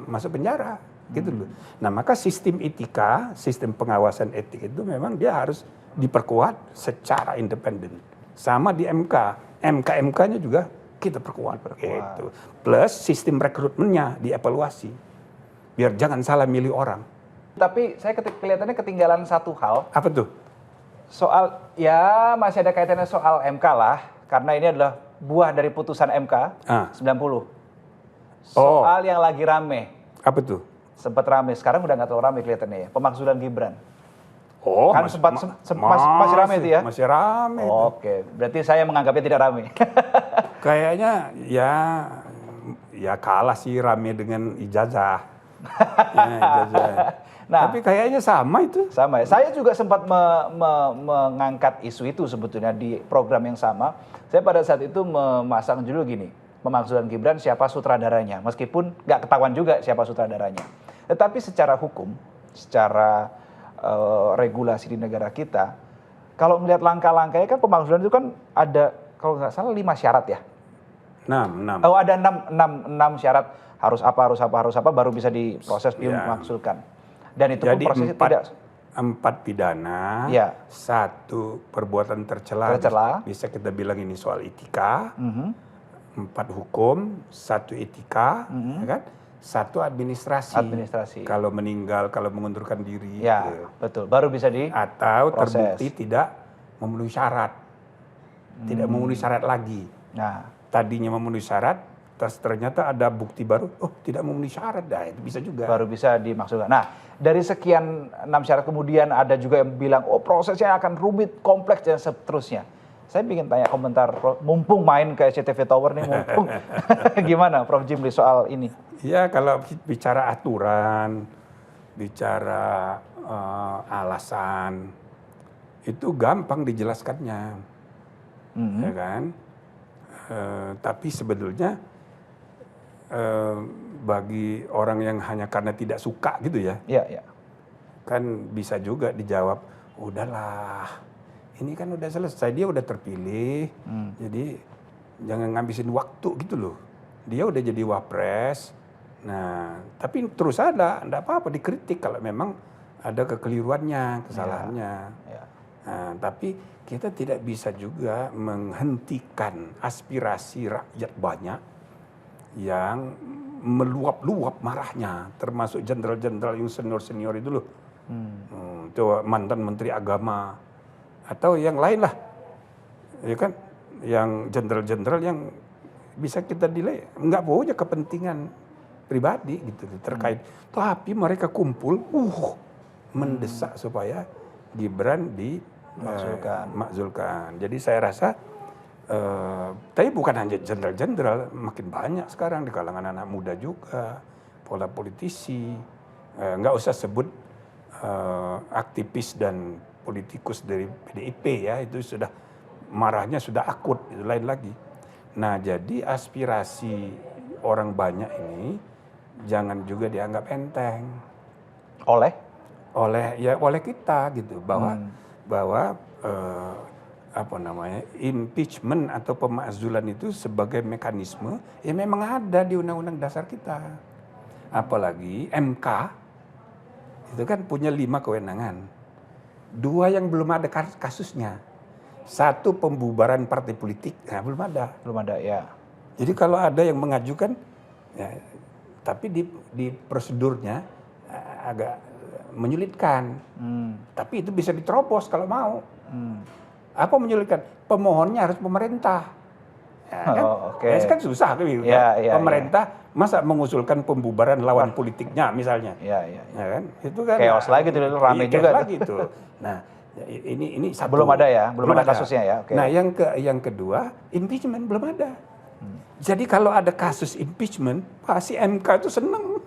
masuk penjara, gitu loh. Nah, maka sistem etika, sistem pengawasan etik itu memang dia harus diperkuat secara independen. Sama di MK, MK-nya juga kita perkuat. Gitu. Plus sistem rekrutmennya dievaluasi, biar jangan salah milih orang. Tapi saya kelihatannya ketinggalan satu hal. Apa tuh? Soal, ya masih ada kaitannya soal MK lah, karena ini adalah buah dari putusan MK 90. Soal yang lagi rame. Apa tuh? Sempat rame, sekarang udah nggak terlalu rame kelihatannya ya, pemakzulan Gibran. Kan masih rame itu ya? Masih rame. Oke, berarti saya menganggapnya tidak rame. Kayaknya ya kalah sih rame dengan ijazah. Nah, tapi kayaknya sama itu. Sama ya. Saya juga sempat mengangkat isu itu sebetulnya di program yang sama. Saya pada saat itu memasang judul gini, pemakzulan Gibran siapa sutradaranya. Meskipun nggak ketahuan juga siapa sutradaranya. Tetapi secara hukum, secara regulasi di negara kita, kalau melihat langkah-langkahnya kan pemakzulan itu kan ada, kalau nggak salah 5 syarat ya. 6. Oh, ada 6 syarat, harus apa baru bisa diproses dimaksudkan. Dan itu pun prosesnya tidak 4 pidana, 1 perbuatan tercela, bisa kita bilang ini soal etika, 4 hukum, 1 etika, ya kan? 1 administrasi. Kalau meninggal, kalau mengundurkan diri. Ya, betul. Baru bisa atau terbukti tidak memenuhi syarat. Tidak memenuhi syarat lagi. Nah, tadinya memenuhi syarat, ternyata ada bukti baru, tidak memenuhi syarat, itu bisa juga. Baru bisa dimaksudkan. Nah, dari sekian 6 syarat kemudian ada juga yang bilang, prosesnya akan rumit, kompleks, dan seterusnya. Saya ingin tanya komentar, mumpung main ke SCTV Tower nih, mumpung. Gimana Prof. Jimli soal ini? Ya, kalau bicara aturan, bicara alasan, itu gampang dijelaskannya. Ya kan? Tapi sebetulnya bagi orang yang hanya karena tidak suka gitu ya, kan bisa juga dijawab, udahlah, ini kan udah selesai, dia udah terpilih, jadi jangan ngabisin waktu gitu loh. Dia udah jadi wapres, nah tapi terus ada, enggak apa-apa dikritik kalau memang ada kekeliruannya, kesalahannya. Nah, tapi kita tidak bisa juga menghentikan aspirasi rakyat banyak yang meluap-luap marahnya, termasuk jenderal-jenderal yang senior-senior itu loh. Coba mantan menteri agama atau yang lain lah, ya kan, yang jenderal-jenderal yang bisa kita nilai nggak punya kepentingan pribadi gitu terkait, tapi mereka kumpul mendesak supaya Gibran dimakzulkan. Jadi saya rasa tapi bukan hanya jenderal-jenderal, makin banyak sekarang di kalangan anak muda juga, pola politisi, nggak usah sebut aktivis dan politikus dari PDIP ya, itu sudah marahnya sudah akut, itu lain lagi. Nah, jadi aspirasi orang banyak ini jangan juga dianggap enteng oleh kita gitu, bahwa apa namanya, impeachment atau pemakzulan itu sebagai mekanisme ya memang ada di Undang-Undang Dasar kita. Apalagi MK itu kan punya 5 kewenangan. 2 yang belum ada kasusnya. 1 pembubaran partai politik, nah belum ada ya. Jadi kalau ada yang mengajukan, ya, tapi di prosedurnya agak menyulitkan. Tapi itu bisa diterobos kalau mau. Apa menyulitkan? Pemohonnya harus pemerintah. Ya kan? Ya, kan susah kan gitu. Pemerintah masa mengusulkan pembubaran lawan politiknya misalnya. Ya kan? Itu kan chaos lagi tuh, rame juga lagi tuh. Nah, ini satu. Belum ada kasusnya ya. Nah, yang kedua, impeachment belum ada. Jadi kalau ada kasus impeachment, pasti MK itu seneng.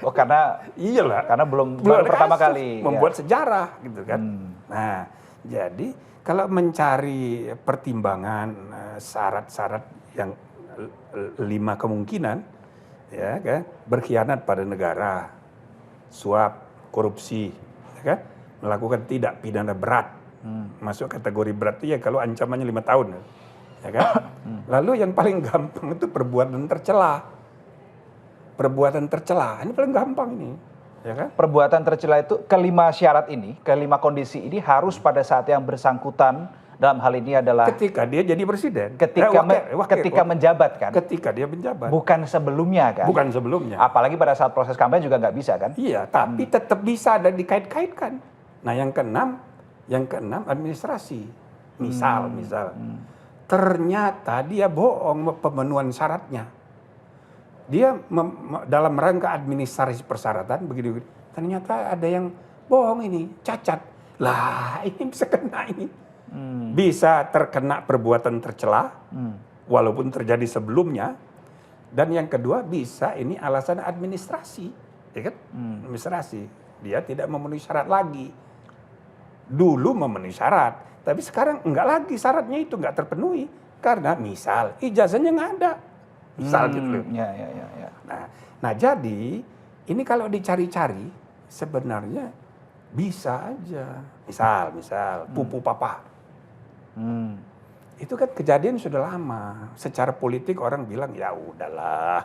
Karena iyalah, karena belum baru pertama kasus, kali membuat sejarah gitu kan. Nah, jadi kalau mencari pertimbangan syarat-syarat yang 5 kemungkinan, ya kan, berkhianat pada negara, suap, korupsi, ya kan, melakukan tindak pidana berat, masuk kategori berat itu ya kalau ancamannya 5 tahun, ya kan. Lalu yang paling gampang itu perbuatan tercela. Perbuatan tercela ini paling gampang ini, ya kan? Perbuatan tercela itu kelima syarat ini, kelima kondisi ini harus pada saat yang bersangkutan, dalam hal ini adalah ketika dia jadi presiden, ketika menjabat kan? Ketika dia menjabat, bukan sebelumnya kan? Bukan sebelumnya. Apalagi pada saat proses kampanye juga nggak bisa kan? Iya, tapi tetap bisa dan dikait-kaitkan. Nah, yang keenam administrasi. Misal, ternyata dia bohong pemenuhan syaratnya. Dia dalam rangka administrasi persyaratan begitu, ternyata ada yang bohong ini, cacat. Lah, ini bisa kena ini. Bisa terkena perbuatan tercela, walaupun terjadi sebelumnya. Dan yang kedua bisa ini alasan administrasi, ya kan? Administrasi, dia tidak memenuhi syarat lagi. Dulu memenuhi syarat, tapi sekarang enggak lagi, syaratnya itu enggak terpenuhi karena misal ijazahnya enggak ada. Misal gitu loh. Ya. Nah, jadi ini kalau dicari-cari sebenarnya bisa aja. Misal pupu papa. Itu kan kejadian sudah lama. Secara politik orang bilang ya udahlah,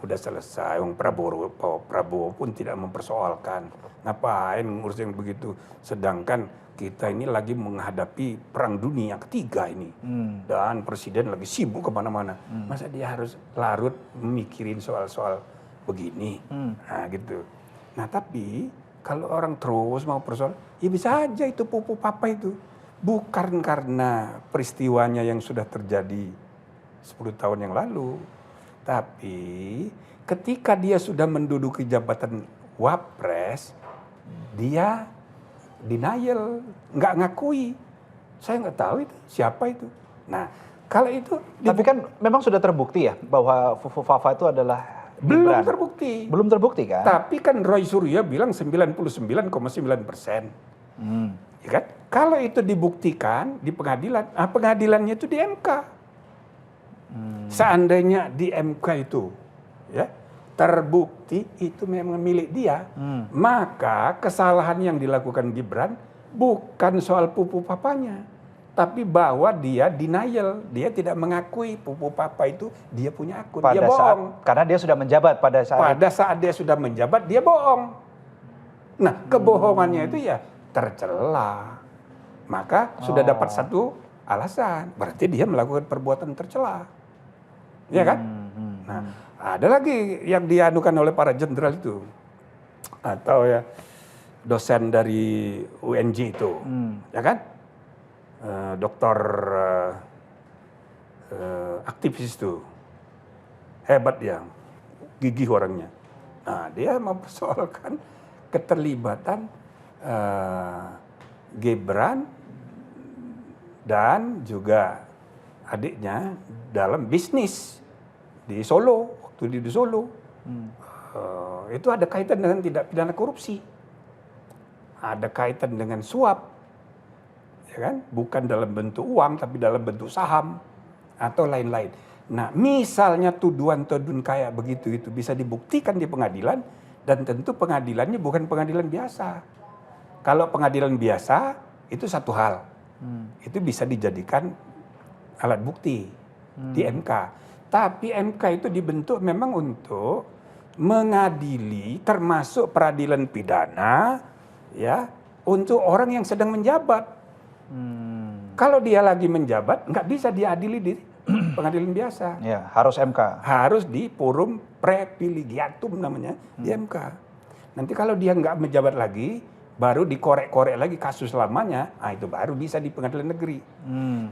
udah selesai. Prabowo pun tidak mempersoalkan. Ngapain ngurus yang begitu? Sedangkan kita ini lagi menghadapi perang dunia ketiga ini. Dan presiden lagi sibuk kemana-mana. Masa dia harus larut memikirin soal-soal begini? Nah gitu. Nah tapi kalau orang terus mau persoalan, ya bisa aja itu pupu papa itu. Bukan karena peristiwanya yang sudah terjadi 10 tahun yang lalu. Tapi ketika dia sudah menduduki jabatan wapres, dia denial, nggak ngakui. Saya nggak tahu itu siapa itu. Nah, kalau itu tapi kan memang sudah terbukti ya bahwa Fufu Fafa itu adalah belum Gibran. terbukti. Belum terbukti kan? Tapi kan Roy Suryo bilang 99,9%. Ya kan? Kalau itu dibuktikan di pengadilan, pengadilannya itu di MK. Seandainya di MK itu, ya, terbukti itu memang milik dia, maka kesalahan yang dilakukan Gibran bukan soal pupu papanya, tapi bahwa dia denial, dia tidak mengakui pupu papa itu dia punya akun, dia bohong. Karena dia sudah menjabat pada saat dia sudah menjabat dia bohong. Nah, kebohongannya itu ya tercela, maka sudah dapat satu alasan, berarti dia melakukan perbuatan tercela, ya kan? Nah, ada lagi yang dianukan oleh para jenderal itu, atau ya dosen dari UNJ itu, ya kan, dokter aktivis itu, hebat dia, gigih orangnya. Nah, dia mempersoalkan keterlibatan Gibran dan juga adiknya dalam bisnis di Solo. Waktu di Solo, itu ada kaitan dengan tindak pidana korupsi, ada kaitan dengan suap, ya kan? Bukan dalam bentuk uang tapi dalam bentuk saham, atau lain-lain. Nah, misalnya tuduhan-tuduhan kayak begitu itu bisa dibuktikan di pengadilan, dan tentu pengadilannya bukan pengadilan biasa. Kalau pengadilan biasa itu satu hal, itu bisa dijadikan alat bukti di MK. Tapi MK itu dibentuk memang untuk mengadili, termasuk peradilan pidana, ya, untuk orang yang sedang menjabat. Kalau dia lagi menjabat, nggak bisa diadili di pengadilan biasa. Ya, harus MK. Harus di forum prepiligiatum namanya, di MK. Nanti kalau dia nggak menjabat lagi, baru dikorek-korek lagi kasus lamanya, itu baru bisa di pengadilan negeri.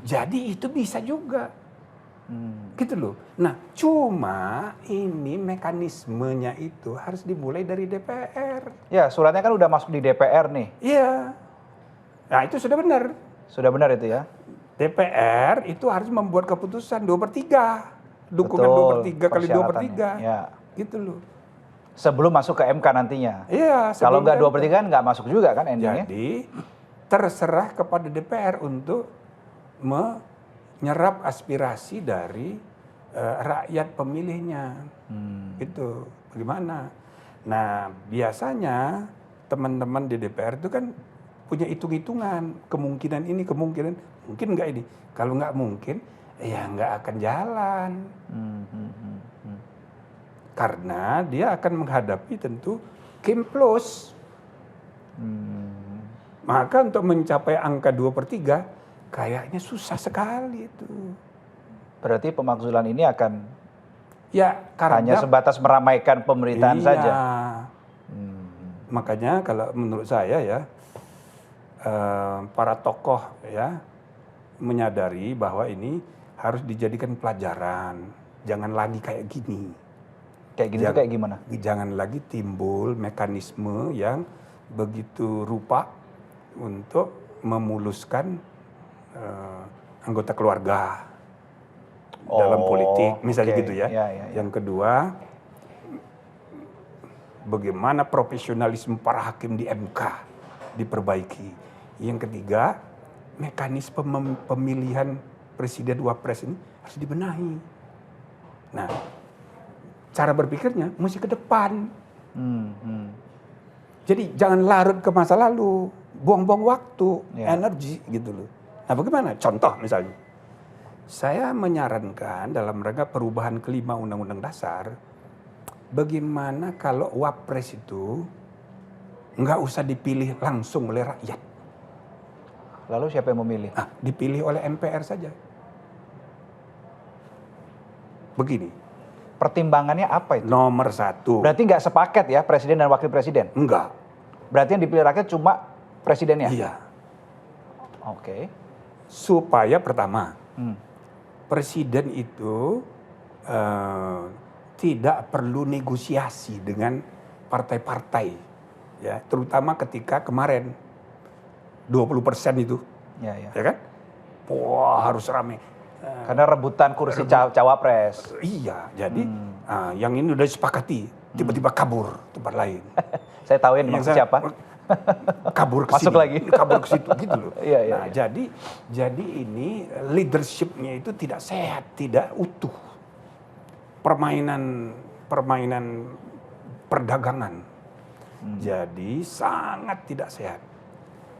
Jadi itu bisa juga. Gitu loh. Nah, cuma ini mekanismenya itu harus dimulai dari DPR. Ya, suratnya kan udah masuk di DPR nih. Iya. Nah, itu sudah benar. Sudah benar itu ya? DPR itu harus membuat keputusan 2/3. Dukungan Betul, 2/3 kali 2/3. persyaratannya. Ya. Gitu loh. Sebelum masuk ke MK nantinya. Iya. Kalau nggak 2/3 kan nggak masuk juga kan endingnya? Jadi terserah kepada DPR untuk menyerap aspirasi dari rakyat pemilihnya. Itu bagaimana? Nah, biasanya teman-teman di DPR itu kan punya hitung-hitungan, kemungkinan ini, kemungkinan mungkin nggak ini. Kalau nggak mungkin, ya nggak akan jalan. Karena dia akan menghadapi tentu Kimplos. Maka untuk mencapai angka 2/3 kayaknya susah sekali itu. Berarti pemakzulan ini akan hanya karena sebatas meramaikan pemerintahan saja. Makanya kalau menurut saya ya, para tokoh ya menyadari bahwa ini harus dijadikan pelajaran. Jangan lagi kayak gini. Kayak gini tuh kayak gimana? Jangan lagi timbul mekanisme yang begitu rupa untuk memuluskan anggota keluarga dalam politik, misalnya gitu ya. Yang kedua, bagaimana profesionalisme para hakim di MK diperbaiki. Yang ketiga, mekanisme pemilihan presiden wapres ini harus dibenahi. Nah, cara berpikirnya mesti ke depan. Jadi jangan larut ke masa lalu, buang-buang waktu, energi gitu loh. Nah, bagaimana? Contoh misalnya, saya menyarankan dalam rangka perubahan kelima Undang-Undang Dasar, bagaimana kalau wapres itu nggak usah dipilih langsung oleh rakyat. Lalu siapa yang memilih? Dipilih oleh MPR saja. Begini. Pertimbangannya apa itu? Nomor 1. Berarti nggak sepaket ya presiden dan wakil presiden? Enggak. Berarti yang dipilih rakyat cuma presidennya? Iya. Oke. Supaya pertama, presiden itu tidak perlu negosiasi dengan partai-partai, ya, terutama ketika kemarin 20% itu, ya kan? Wah, harus rame. Karena rebutan kursi cawapres. Iya, jadi yang ini udah disepakati, tiba-tiba kabur tempat lain. Saya tahu yang dimaksud siapa. Kabur ke Masuk sini, lagi. kabur ke situ gitu loh. Iya. Jadi ini leadership-nya itu tidak sehat, tidak utuh. Permainan perdagangan. Jadi sangat tidak sehat.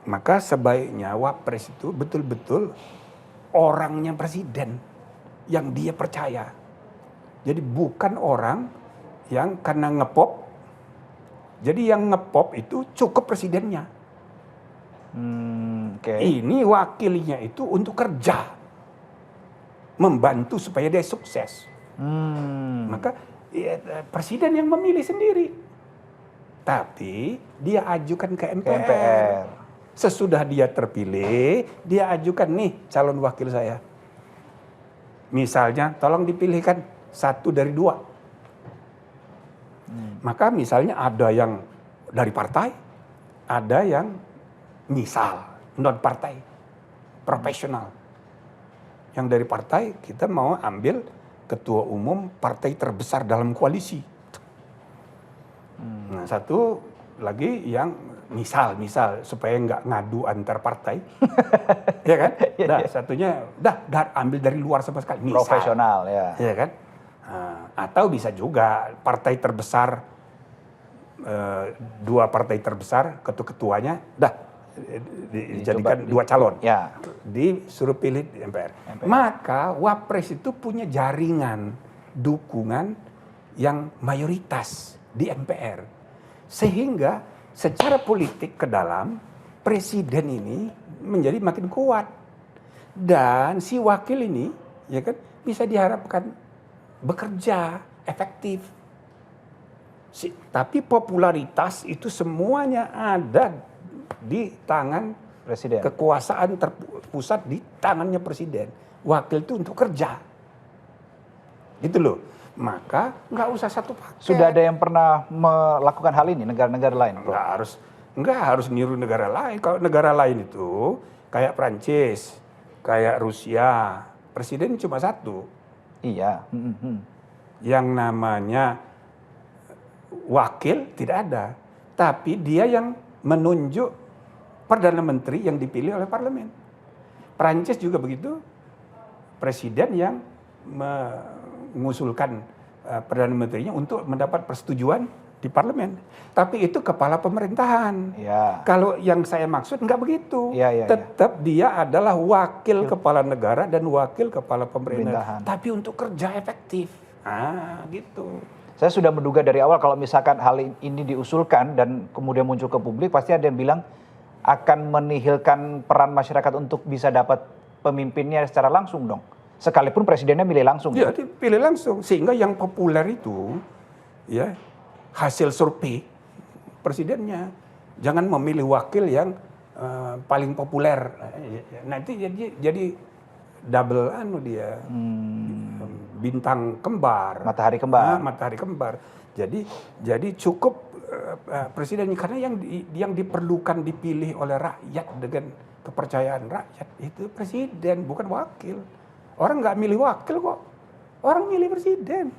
Maka sebaiknya wapres itu betul-betul orangnya presiden yang dia percaya. Jadi bukan orang yang karena ngepop. Jadi yang ngepop itu cukup presidennya. Ini wakilnya itu untuk kerja. Membantu supaya dia sukses. Maka presiden yang memilih sendiri. Tapi dia ajukan ke MPR. Sesudah dia terpilih, dia ajukan nih calon wakil saya. Misalnya tolong dipilihkan 1 dari 2. Maka misalnya ada yang dari partai, ada yang misal non partai, profesional. Yang dari partai kita mau ambil ketua umum partai terbesar dalam koalisi. Nah, 1 lagi yang misal supaya nggak ngadu antar partai, ya kan? Satunya ambil dari luar sama sekali, misal. Profesional ya. Ya kan? Atau bisa juga partai terbesar, dua partai terbesar, ketuanya dijadikan dua calon, disuruh pilih di MPR. Maka Wapres itu punya jaringan dukungan yang mayoritas di MPR, sehingga secara politik ke dalam presiden ini menjadi makin kuat, dan si wakil ini ya kan bisa diharapkan bekerja efektif. Tapi popularitas itu semuanya ada di tangan presiden. Kekuasaan terpusat di tangannya presiden. Wakil itu untuk kerja. Gitu loh. Maka nggak usah satu paket. Sudah ada yang pernah melakukan hal ini negara-negara lain? Nggak harus niru negara lain. Kalau negara lain itu kayak Prancis, kayak Rusia, presiden cuma satu. Iya. Yang namanya wakil tidak ada. Tapi dia yang menunjuk Perdana Menteri yang dipilih oleh parlemen. Prancis juga begitu, presiden yang mengusulkan Perdana Menterinya untuk mendapat persetujuan di parlemen. Tapi itu kepala pemerintahan. Ya. Kalau yang saya maksud nggak begitu. Tetap dia adalah wakil kepala negara dan wakil kepala pemerintahan. Tapi untuk kerja efektif. Gitu. Saya sudah menduga dari awal kalau misalkan hal ini diusulkan dan kemudian muncul ke publik, pasti ada yang bilang akan menihilkan peran masyarakat untuk bisa dapat pemimpinnya secara langsung dong. Sekalipun presidennya milih langsung. Iya, dipilih langsung. Sehingga yang populer itu, ya hasil survei presidennya. Jangan memilih wakil yang paling populer. Nanti jadi double dia. Bintang kembar. Matahari kembar. Matahari kembar. Jadi cukup presidennya, karena yang diperlukan dipilih oleh rakyat dengan kepercayaan rakyat itu presiden, bukan wakil. Orang nggak milih wakil kok, orang milih presiden.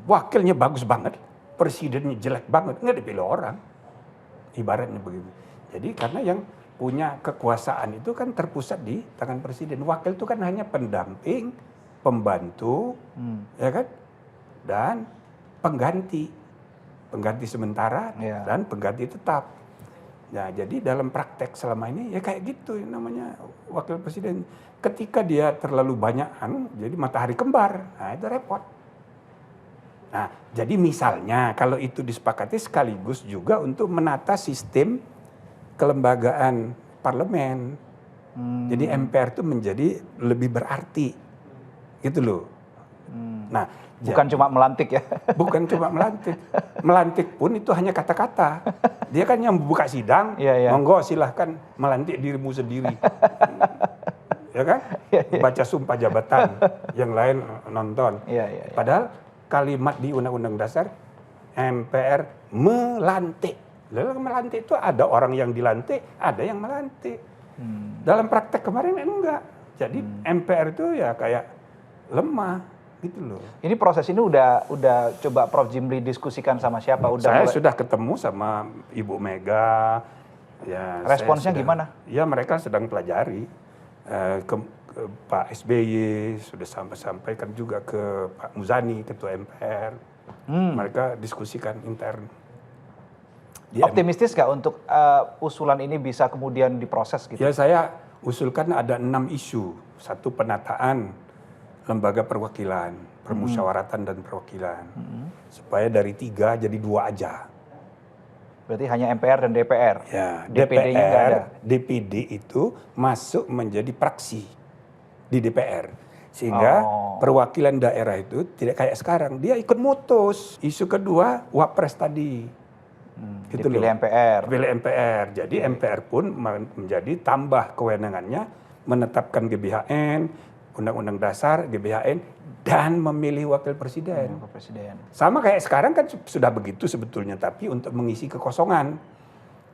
Wakilnya bagus banget, presidennya jelek banget, nggak dipilih orang. Ibaratnya begitu. Jadi karena yang punya kekuasaan itu kan terpusat di tangan presiden. Wakil itu kan hanya pendamping, pembantu, ya kan, dan pengganti sementara dan pengganti tetap. Nah, jadi dalam praktek selama ini ya kayak gitu namanya wakil presiden. Ketika dia terlalu banyak jadi matahari kembar, nah itu repot. Nah, jadi misalnya kalau itu disepakati sekaligus juga untuk menata sistem kelembagaan parlemen. Jadi MPR itu menjadi lebih berarti, gitu loh. Nah, bukan cuma melantik ya. Bukan cuma melantik. Melantik pun itu hanya kata-kata. Dia kan yang membuka sidang, monggo silahkan melantik dirimu sendiri. Ya kan? Baca sumpah jabatan, yang lain nonton. Padahal kalimat di Undang-Undang Dasar, MPR melantik. Lalu melantik itu ada orang yang dilantik, ada yang melantik. Dalam praktek kemarin enggak. Jadi MPR itu ya kayak lemah. Gitu loh. Ini proses ini udah coba Prof. Jimli diskusikan sama siapa? Saya sudah ketemu sama Ibu Mega. Ya, responsnya gimana? Ya mereka sedang pelajari. Ke Pak SBY sudah sampaikan juga ke Pak Muzani, Ketua MPR. Mereka diskusikan intern. Optimistis nggak untuk usulan ini bisa kemudian diproses gitu? Ya saya usulkan ada 6 isu. Satu, penataan lembaga perwakilan, permusyawaratan dan perwakilan. Supaya dari 3 jadi 2 aja. Berarti hanya MPR dan DPR? Ya, DPD-nya nggak ada? DPD itu masuk menjadi praksi di DPR. Sehingga perwakilan daerah itu tidak kayak sekarang. Dia ikut mutus. Isu kedua, Wapres tadi. Gitu dipilih MPR. Dipilih MPR. Jadi MPR pun menjadi tambah kewenangannya menetapkan GBHN, Undang-Undang Dasar, GBHN, dan memilih wakil presiden. Sama kayak sekarang kan sudah begitu sebetulnya, tapi untuk mengisi kekosongan.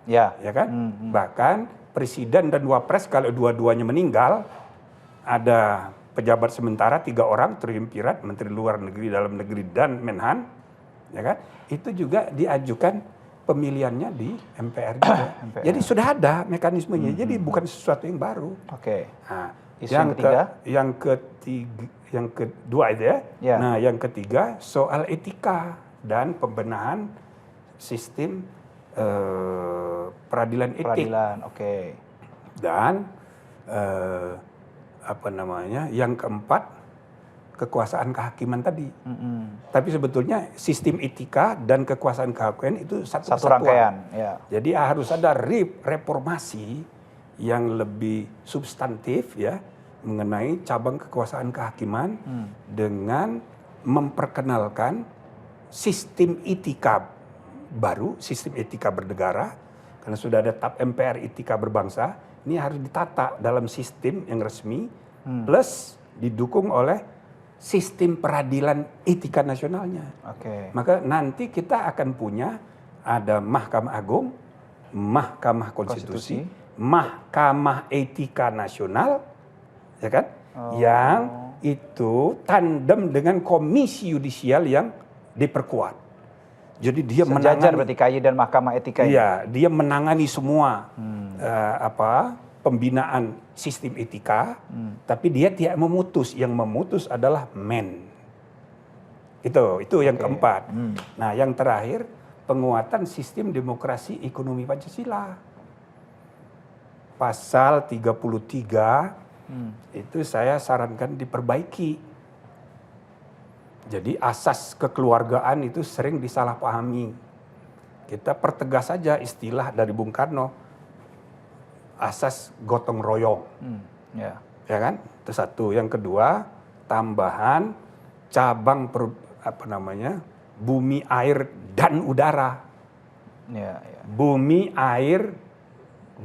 Ya kan? Bahkan presiden dan wapres kalau dua-duanya meninggal, ada pejabat sementara 3 orang, triumvirat, Menteri Luar Negeri, Dalam Negeri, dan Menhan, ya kan? Itu juga diajukan pemilihannya di MPR juga. MPR. Jadi sudah ada mekanismenya. Jadi bukan sesuatu yang baru. Oke. Nah, Isu yang ketiga? Yang kedua itu ya. Ya. Nah, yang ketiga soal etika dan pembenahan sistem peradilan etik. Peradilan, oke. Dan yang keempat kekuasaan kehakiman tadi. Tapi sebetulnya sistem etika dan kekuasaan kehakiman itu satu rangkaian. Ya. Jadi harus ada reformasi yang lebih substantif ya mengenai cabang kekuasaan kehakiman dengan memperkenalkan sistem etika baru, sistem etika bernegara, karena sudah ada TAP MPR etika berbangsa, ini harus ditata dalam sistem yang resmi plus didukung oleh sistem peradilan etika nasionalnya. Maka nanti kita akan punya ada Mahkamah Agung, Mahkamah Konstitusi, Mahkamah Etika Nasional, ya kan? Yang itu tandem dengan komisi yudisial yang diperkuat. Jadi dia sejajar berarti KY dan Mahkamah Etika. Iya, dia menangani semua pembinaan sistem etika, tapi dia tidak memutus. Yang memutus adalah Men. Itu yang keempat. Nah, yang terakhir penguatan sistem demokrasi ekonomi Pancasila. Pasal 33 itu saya sarankan diperbaiki. Jadi asas kekeluargaan itu sering disalahpahami. Kita pertegas saja istilah dari Bung Karno. Asas gotong royong, ya kan? Itu satu. Yang kedua, tambahan cabang bumi, air dan udara. Bumi, air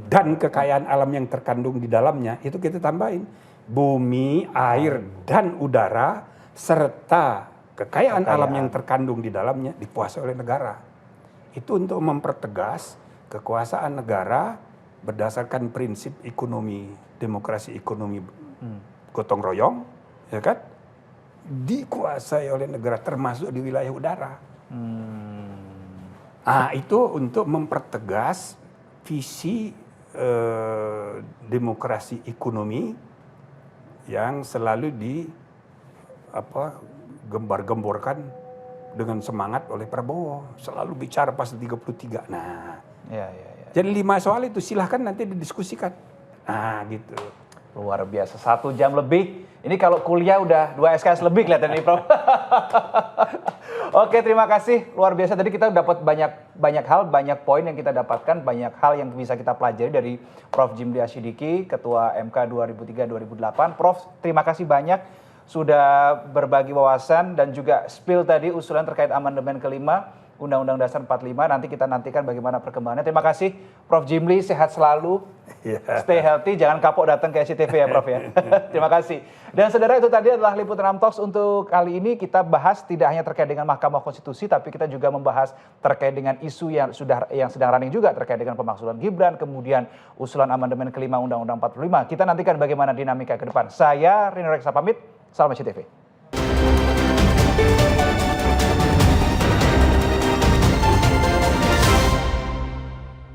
dan kekayaan alam yang terkandung di dalamnya itu kita tambahin. Bumi, air dan udara serta kekayaan alam yang terkandung di dalamnya dikuasai oleh negara. Itu untuk mempertegas kekuasaan negara berdasarkan prinsip ekonomi, demokrasi ekonomi gotong royong, ya kan? Dikuasai oleh negara termasuk di wilayah udara. Itu untuk mempertegas visi demokrasi ekonomi yang selalu gembar-gemborkan dengan semangat oleh Prabowo. Selalu bicara pasal 33. Nah, jadi 5 soal itu silahkan nanti didiskusikan. Nah, gitu. Luar biasa, 1 jam lebih. Ini kalau kuliah udah 2 SKS lebih kelihatan nih, Prof. Oke, terima kasih. Luar biasa. Tadi kita dapat banyak hal, banyak poin yang kita dapatkan, banyak hal yang bisa kita pelajari dari Prof. Jimli Asyidiki, Ketua MK 2003-2008. Prof, terima kasih banyak sudah berbagi wawasan dan juga spill tadi usulan terkait amandemen kelima Undang-Undang Dasar 45. Nanti kita nantikan bagaimana perkembangannya. Terima kasih Prof. Jimli, sehat selalu. Stay healthy, jangan kapok datang ke SCTV ya Prof ya. Terima kasih. Dan saudara, itu tadi adalah Liputan 6 Talks untuk kali ini. Kita bahas tidak hanya terkait dengan Mahkamah Konstitusi, tapi kita juga membahas terkait dengan isu yang sedang running juga terkait dengan pemakzulan Gibran, kemudian usulan amandemen kelima Undang-Undang 45. Kita nantikan bagaimana dinamika ke depan. Saya Rino Reksa pamit, salam SCTV.